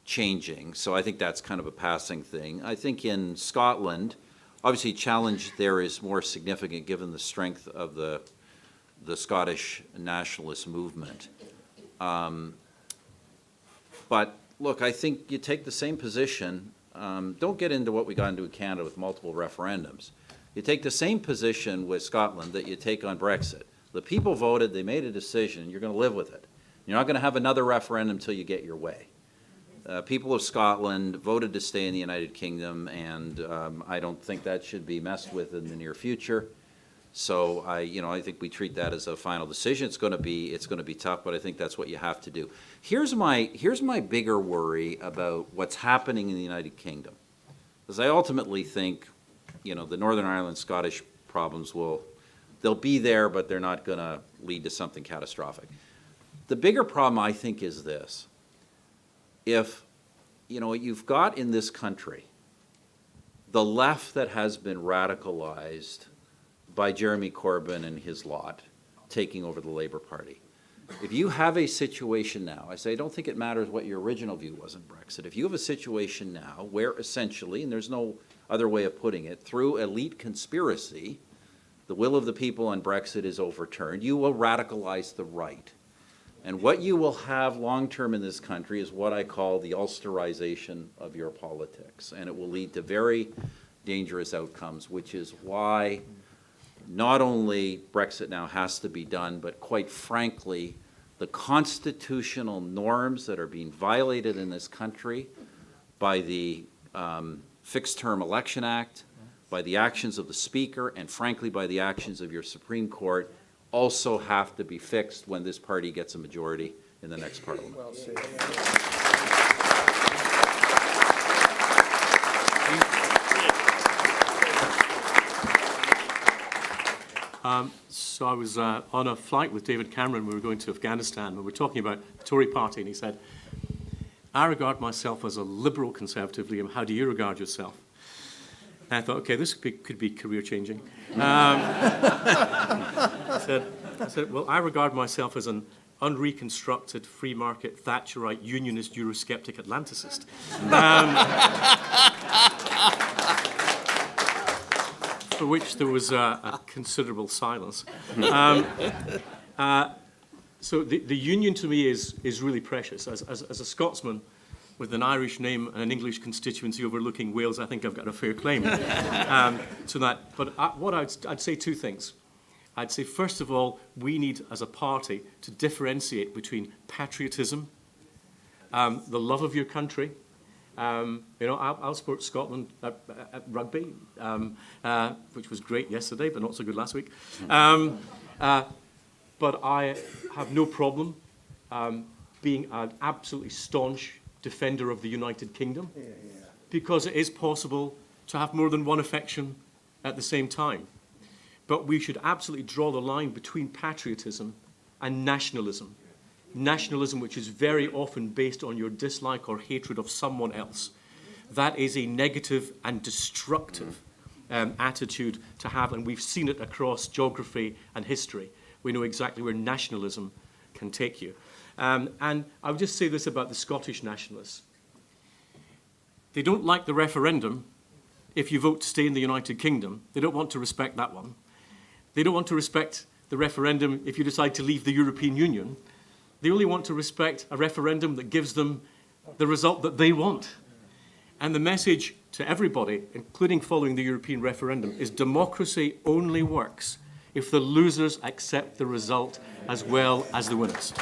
changing. So I think that's kind of a passing thing. I think in Scotland, obviously challenge there is more significant given the strength of the Scottish nationalist movement. But look, I think you take the same position. Don't get into what we got into in Canada with multiple referendums. You take the same position with Scotland that you take on Brexit. The people voted, they made a decision, you're going to live with it. You're not going to have another referendum until you get your way. People of Scotland voted to stay in the United Kingdom, and I don't think that should be messed with in the near future. So I think we treat that as a final decision. It's going to be tough, but I think that's what you have to do. Here's my bigger worry about what's happening in the United Kingdom, because I ultimately think, the Northern Ireland Scottish problems they'll be there, but they're not going to lead to something catastrophic. The bigger problem, I think, is this. If, you've got in this country the left that has been radicalized by Jeremy Corbyn and his lot taking over the Labour Party. If you have a situation now, I don't think it matters what your original view was in Brexit. If you have a situation now where essentially, and there's no other way of putting it, through elite conspiracy, the will of the people on Brexit is overturned, you will radicalize the right. And what you will have long-term in this country is what I call the Ulsterization of your politics. And it will lead to very dangerous outcomes, which is why not only Brexit now has to be done, but quite frankly, the constitutional norms that are being violated in this country by the Fixed Term Election Act, by the actions of the Speaker, and frankly by the actions of your Supreme Court also have to be fixed when this party gets a majority in the next Parliament. Well said. So I was on a flight with David Cameron. We were going to Afghanistan. We were talking about the Tory party, and he said, I regard myself as a liberal conservative, Liam. How do you regard yourself? And I thought, okay, this could be career-changing. I said, well, I regard myself as an unreconstructed, free market, Thatcherite, unionist, Eurosceptic Atlanticist. For which there was a considerable silence. So the union to me is really precious. As a Scotsman with an Irish name and an English constituency overlooking Wales, I think I've got a fair claim to that. But I'd say two things. I'd say, first of all, we need, as a party, to differentiate between patriotism, the love of your country. I'll support Scotland at rugby, which was great yesterday, but not so good last week. But I have no problem being an absolutely staunch defender of the United Kingdom, because it is possible to have more than one affection at the same time. But we should absolutely draw the line between patriotism and nationalism. Nationalism, which is very often based on your dislike or hatred of someone else. That is a negative and destructive attitude to have, and we've seen it across geography and history. We know exactly where nationalism can take you. And I would just say this about the Scottish nationalists. They don't like the referendum if you vote to stay in the United Kingdom. They don't want to respect that one. They don't want to respect the referendum if you decide to leave the European Union. They only want to respect a referendum that gives them the result that they want. And the message to everybody, including following the European referendum, is democracy only works if the losers accept the result as well as the winners.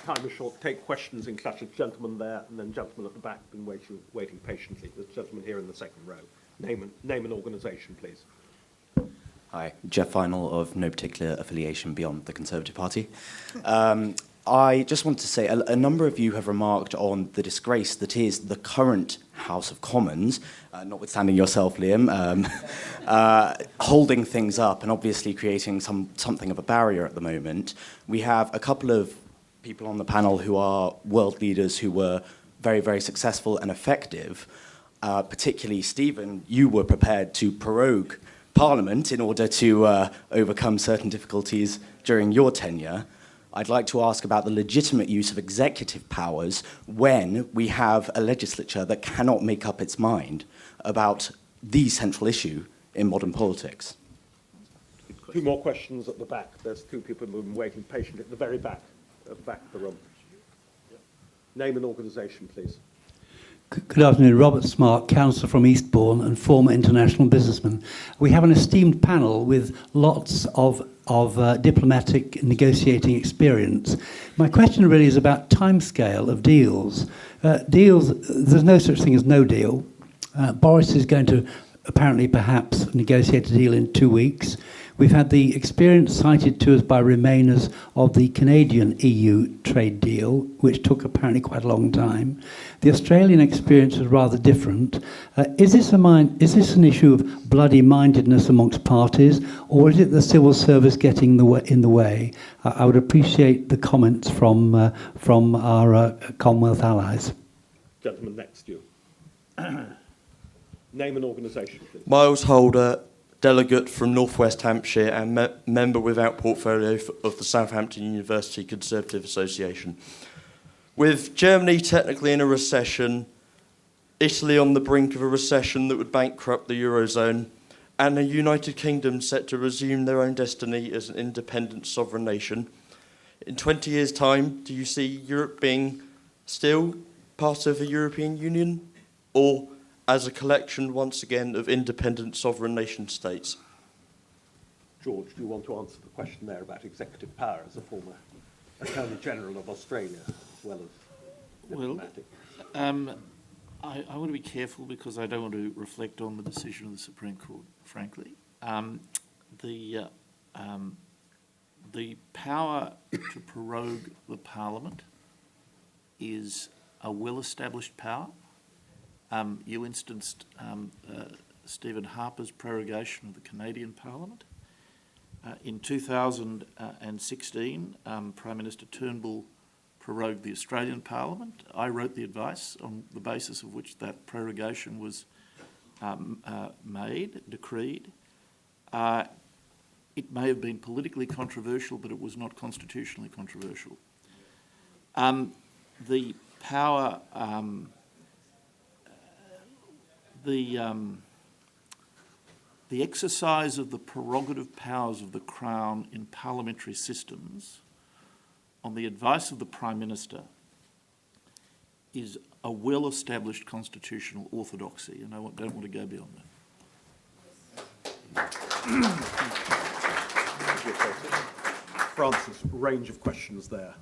Time is short. Take questions in clutches. Gentleman there, and then gentleman at the back, been waiting patiently. There's a gentleman here in the second row. Name and organisation, please. Hi, Jeff Final of no particular affiliation beyond the Conservative Party. I just want to say a number of you have remarked on the disgrace that is the current House of Commons, notwithstanding yourself, Liam, holding things up and obviously creating something of a barrier at the moment. We have a couple of people on the panel who are world leaders who were very, very successful and effective. Particularly, Stephen, you were prepared to prorogue Parliament in order to overcome certain difficulties during your tenure. I'd like to ask about the legitimate use of executive powers when we have a legislature that cannot make up its mind about the central issue in modern politics. Two more questions at the back. There's two people who've been waiting patiently at the very back, of the room. Name and organisation, please. Good afternoon, Robert Smart, councillor from Eastbourne and former international businessman. We have an esteemed panel with lots of diplomatic negotiating experience. My question really is about timescale of deals. Deals, there's no such thing as no deal. Boris is going to apparently perhaps negotiate a deal in 2 weeks. We've had the experience cited to us by Remainers of the Canadian EU trade deal, which took apparently quite a long time. The Australian experience is rather different. Is this an issue of bloody mindedness amongst parties, or is it the civil service getting in the way? I would appreciate the comments from our Commonwealth allies. Gentleman next to you. Name and organisation, please. Miles Holder, delegate from North West Hampshire and member without portfolio of the Southampton University Conservative Association. With Germany technically in a recession, Italy on the brink of a recession that would bankrupt the Eurozone, and the United Kingdom set to resume their own destiny as an independent sovereign nation, In 20 years' time, do you see Europe being still part of the European Union, or as a collection, once again, of independent sovereign nation states? George, do you want to answer the question there about executive power as a former Attorney General of Australia, as well as diplomatic? I want to be careful because I don't want to reflect on the decision of the Supreme Court, frankly. The power to prorogue the Parliament is a well-established power. You instanced Stephen Harper's prorogation of the Canadian Parliament. In 2016, Prime Minister Turnbull prorogued the Australian Parliament. I wrote the advice on the basis of which that prorogation was decreed. It may have been politically controversial, but it was not constitutionally controversial. The power, the exercise of the prerogative powers of the Crown in parliamentary systems on the advice of the Prime Minister is a well-established constitutional orthodoxy, and I don't want to go beyond that. Francis, range of questions there.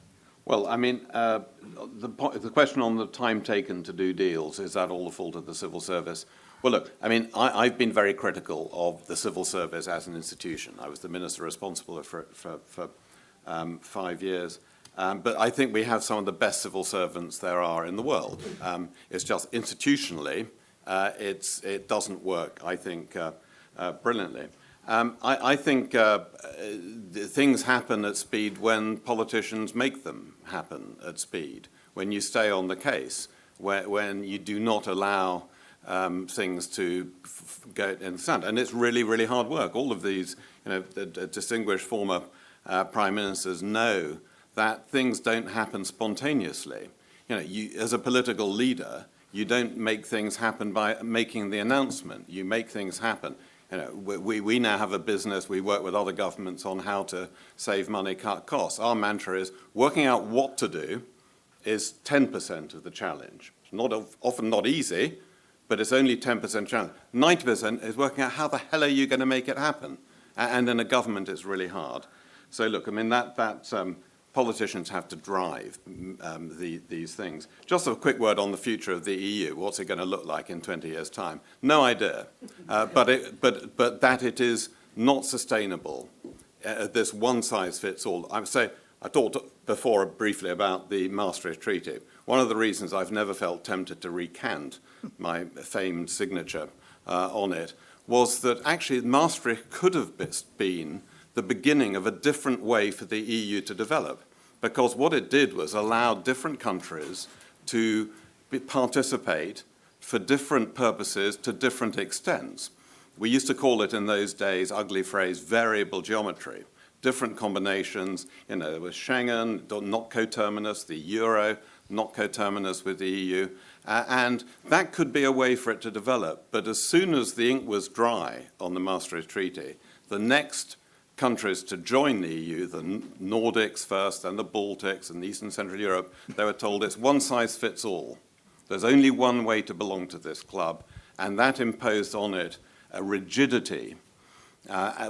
Well, I mean, the question on the time taken to do deals, is that all the fault of the civil service? Well, look, I mean, I've been very critical of the civil service as an institution. I was the minister responsible for 5 years. But I think we have some of the best civil servants there are in the world. It's just institutionally, it doesn't work, I think, brilliantly. I think things happen at speed when politicians make them happen at speed, when you stay on the case, when you do not allow things to go in the sand. And it's really, really hard work. All of these, the distinguished former prime ministers know that things don't happen spontaneously. As a political leader, you don't make things happen by making the announcement. You make things happen. We now have a business. We work with other governments on how to save money, cut costs. Our mantra is working out what to do is 10% of the challenge. It's often not easy, but it's only 10% challenge. 90% is working out how the hell are you going to make it happen? And in a government, it's really hard. So look, I mean, politicians have to drive these things. Just a quick word on the future of the EU. What's it going to look like in 20 years' time? No idea. But that it is not sustainable. This one-size-fits-all. I talked before briefly about the Maastricht Treaty. One of the reasons I've never felt tempted to recant my famed signature on it was that actually Maastricht could have been the beginning of a different way for the EU to develop, because what it did was allow different countries to participate for different purposes to different extents. We used to call it in those days, ugly phrase, variable geometry. Different combinations, there was Schengen, not coterminous, the Euro, not coterminous with the EU, and that could be a way for it to develop. But as soon as the ink was dry on the Maastricht Treaty, the next countries to join the EU, the Nordics first, and the Baltics, and Eastern Central Europe, they were told it's one size fits all. There's only one way to belong to this club, and that imposed on it a rigidity,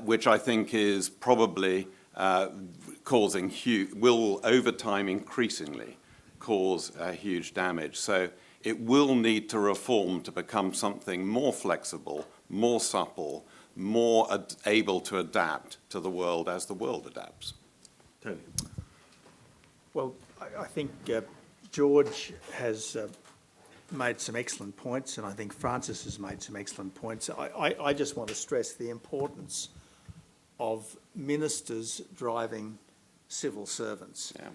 which I think is probably will over time increasingly cause huge damage. So it will need to reform to become something more flexible, more supple, more able to adapt to the world as the world adapts. Tony. Well, I think George has made some excellent points, and I think Francis has made some excellent points. I just want to stress the importance of ministers driving civil servants. Yeah.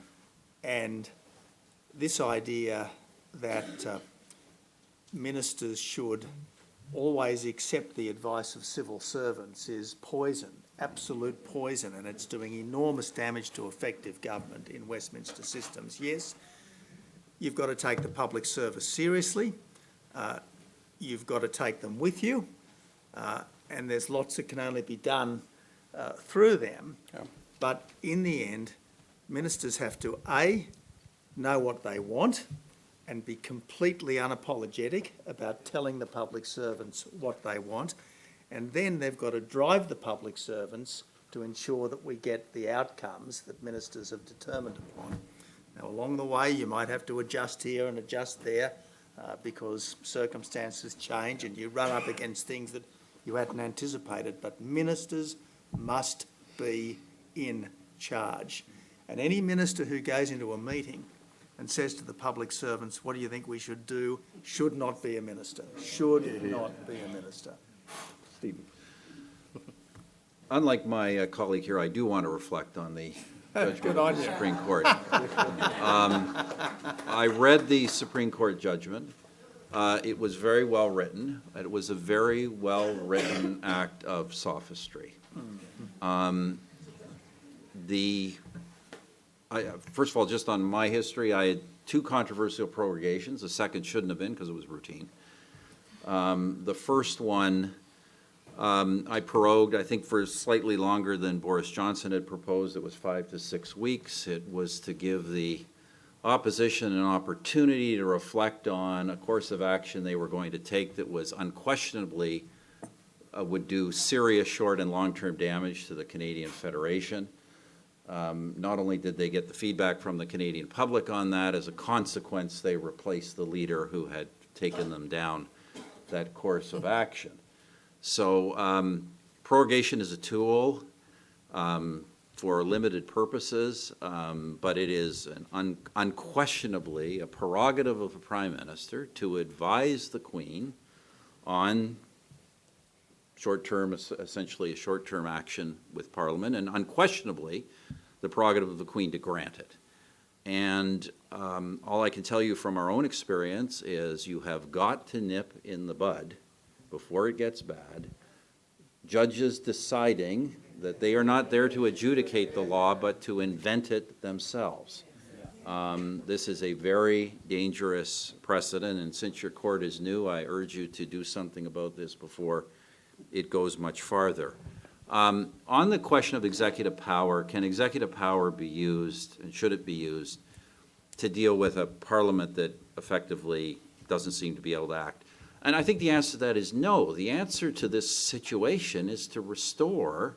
And this idea that ministers should always accept the advice of civil servants is poison, absolute poison, and it's doing enormous damage to effective government in Westminster systems. Yes, you've got to take the public service seriously. You've got to take them with you, and there's lots that can only be done through them. Yeah. But in the end, Ministers have to, A, know what they want and be completely unapologetic about telling the public servants what they want, and then they've got to drive the public servants to ensure that we get the outcomes that ministers have determined upon. Now, along the way, you might have to adjust here and adjust there because circumstances change and you run up against things that you hadn't anticipated, but ministers must be in charge. And any minister who goes into a meeting and says to the public servants, what do you think we should do, should not be a minister. Should not be a minister. Stephen. Unlike my colleague here, I do want to reflect on the judgment of the Supreme Court. I read the Supreme Court judgment. It was very well written. It was a very well written act of sophistry. First of all, just on my history, I had 2 controversial prorogations. The second shouldn't have been because it was routine. The first one, I prorogued, I think, for slightly longer than Boris Johnson had proposed. It was 5 to 6 weeks. It was to give the opposition an opportunity to reflect on a course of action they were going to take that was unquestionably would do serious short and long-term damage to the Canadian Federation. Not only did they get the feedback from the Canadian public on that, as a consequence, they replaced the leader who had taken them down that course of action. So prorogation is a tool for limited purposes, but it is unquestionably a prerogative of the Prime Minister to advise the Queen on short-term, essentially a short-term action with Parliament, and unquestionably the prerogative of the Queen to grant it. And all I can tell you from our own experience is you have got to nip in the bud before it gets bad. Judges deciding that they are not there to adjudicate the law, but to invent it themselves. This is a very dangerous precedent, and since your court is new, I urge you to do something about this before it goes much farther. On the question of executive power, can executive power be used, and should it be used, to deal with a parliament that effectively doesn't seem to be able to act? And I think the answer to that is no. The answer to this situation is to restore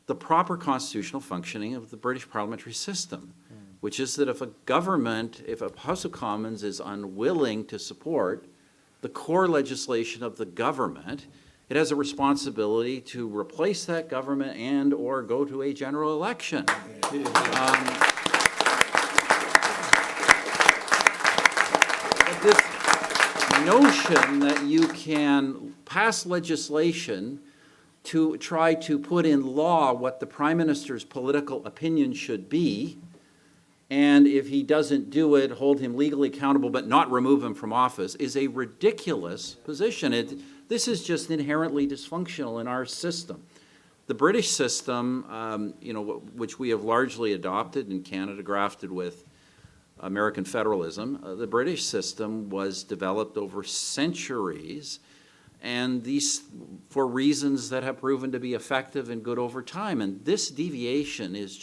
the proper constitutional functioning of the British parliamentary system, which is that if a government, if a House of Commons is unwilling to support the core legislation of the government, it has a responsibility to replace that government and or go to a general election. This notion that you can pass legislation to try to put in law what the Prime Minister's political opinion should be, and if he doesn't do it, hold him legally accountable but not remove him from office, is a ridiculous position. This is just inherently dysfunctional in our system. The British system, which we have largely adopted in Canada, grafted with American federalism, the British system was developed over centuries, and these for reasons that have proven to be effective and good over time. And this deviation is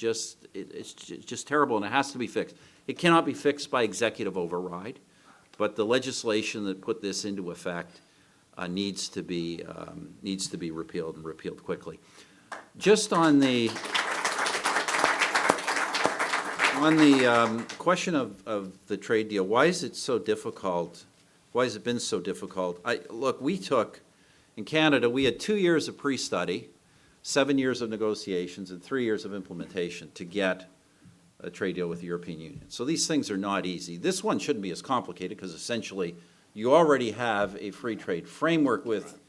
it's just terrible, and it has to be fixed. It cannot be fixed by executive override, but the legislation that put this into effect needs to be repealed, and repealed quickly. Just on the question of the trade deal, why is it so difficult? Why has it been so difficult? Look, in Canada, we had 2 years of pre-study, 7 years of negotiations, and 3 years of implementation to get a trade deal with the European Union. So these things are not easy. This one shouldn't be as complicated because essentially you already have a free trade framework with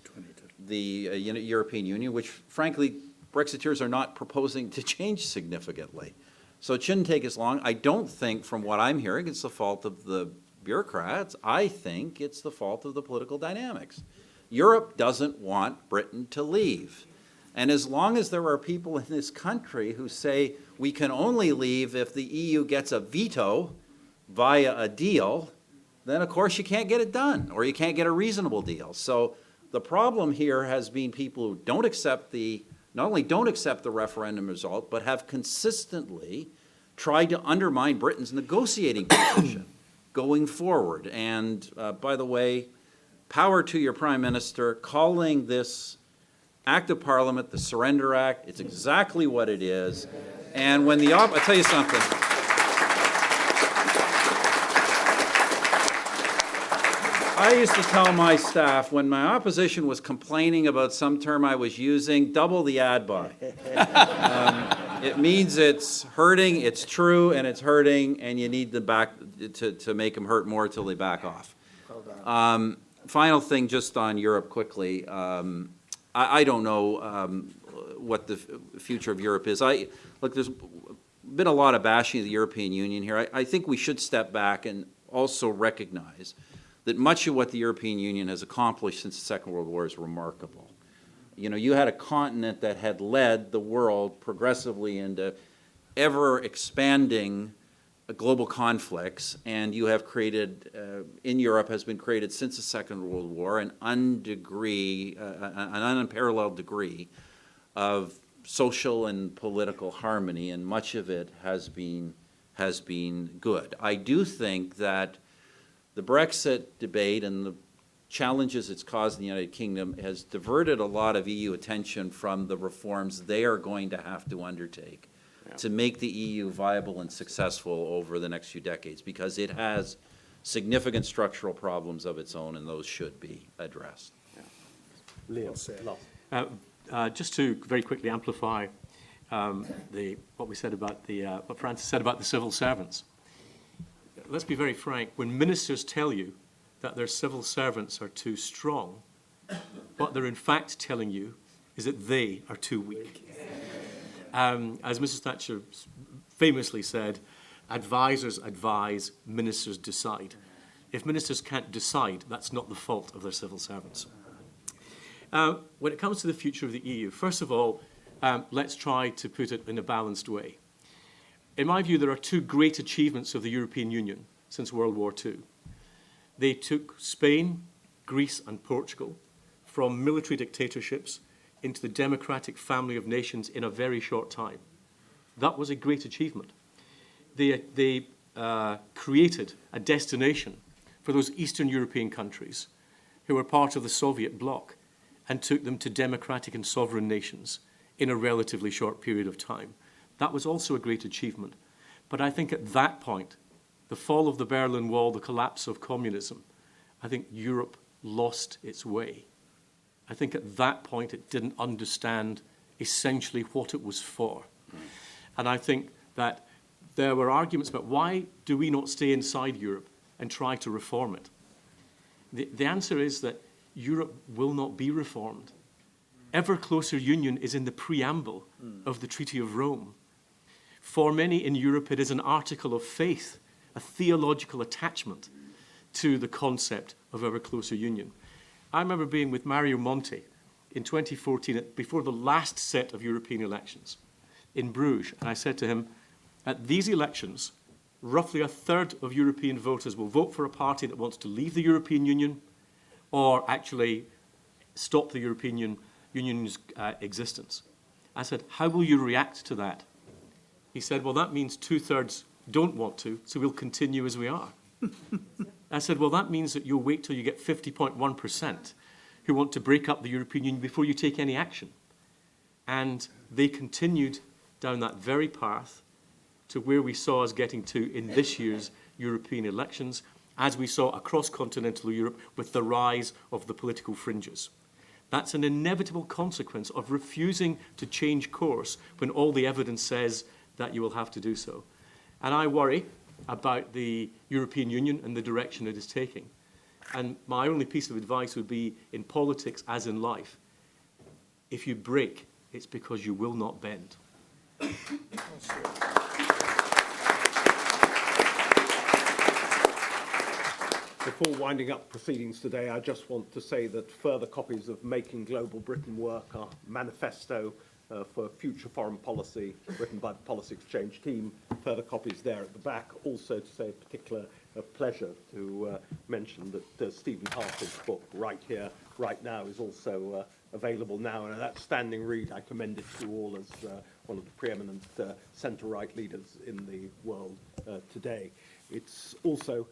the European Union, which frankly Brexiteers are not proposing to change significantly. So it shouldn't take as long. I don't think, from what I'm hearing, it's the fault of the bureaucrats. I think it's the fault of the political dynamics. Europe doesn't want Britain to leave. And as long as there are people in this country who say we can only leave if the EU gets a veto via a deal, then of course you can't get it done, or you can't get a reasonable deal. So the problem here has been people who not only don't accept the referendum result, but have consistently tried to undermine Britain's negotiating position going forward. And by the way, power to your Prime Minister calling this Act of Parliament the Surrender Act. It's exactly what it is. And when I'll tell you something. I used to tell my staff when my opposition was complaining about some term I was using, double the ad buy. It means it's hurting, it's true, and it's hurting, and you need to make them hurt more till they back off. Final thing just on Europe quickly. I don't know what the future of Europe is. Look, there's been a lot of bashing of the European Union here. I think we should step back and also recognize that much of what the European Union has accomplished since the Second World War is remarkable. You know, you had a continent that had led the world progressively into ever-expanding global conflicts, and you have created, in Europe, has been created since the Second World War, an unparalleled degree of social and political harmony, and much of it has been good. I do think that the Brexit debate and the challenges it's caused in the United Kingdom has diverted a lot of EU attention from the reforms they are going to have to undertake to make the EU viable and successful over the next few decades, because it has significant structural problems of its own, and those should be addressed. Leo, just to very quickly amplify what we said about what Francis said about the civil servants. Let's be very frank. When ministers tell you that their civil servants are too strong, what they're in fact telling you is that they are too weak. As Mrs. Thatcher famously said, advisors advise, ministers decide. If ministers can't decide, that's not the fault of their civil servants. When it comes to the future of the EU, first of all, let's try to put it in a balanced way. In my view, there are two great achievements of the European Union since World War II. They took Spain, Greece, and Portugal from military dictatorships into the democratic family of nations in a very short time. That was a great achievement. They created a destination for those Eastern European countries who were part of the Soviet bloc and took them to democratic and sovereign nations in a relatively short period of time. That was also a great achievement. But I think at that point, the fall of the Berlin Wall, the collapse of communism, I think Europe lost its way. I think at that point it didn't understand essentially what it was for. And I think that there were arguments about why do we not stay inside Europe and try to reform it? The answer is that Europe will not be reformed. Ever closer union is in the preamble of the Treaty of Rome. For many in Europe, it is an article of faith, a theological attachment to the concept of ever closer union. I remember being with Mario Monti in 2014, before the last set of European elections in Bruges, and I said to him, at these elections, roughly a third of European voters will vote for a party that wants to leave the European Union or actually stop the European Union's existence. I said, how will you react to that? He said, well, that means 2/3 don't want to, so we'll continue as we are. I said, well, that means that you'll wait till you get 50.1% who want to break up the European Union before you take any action. And they continued down that very path to where we saw us getting to in this year's European elections, as we saw across continental Europe with the rise of the political fringes. That's an inevitable consequence of refusing to change course when all the evidence says that you will have to do so. And I worry about the European Union and the direction it is taking. And my only piece of advice would be, in politics as in life, if you break, it's because you will not bend. Before winding up proceedings today, I just want to say that further copies of Making Global Britain Work, our manifesto for future foreign policy, written by the Policy Exchange team, further copies there at the back. Also to say a particular pleasure to mention that Stephen Harper's book, right here, right now is also available now, and an outstanding read. I commend it to all as one of the preeminent centre-right leaders in the world today. It's also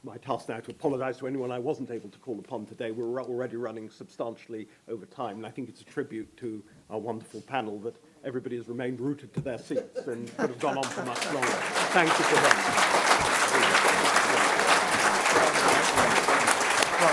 my task now to apologise to anyone I wasn't able to call upon today. We're already running substantially over time, and I think it's a tribute to our wonderful panel that everybody has remained rooted to their seats and could have gone on for much longer. Thank you for that.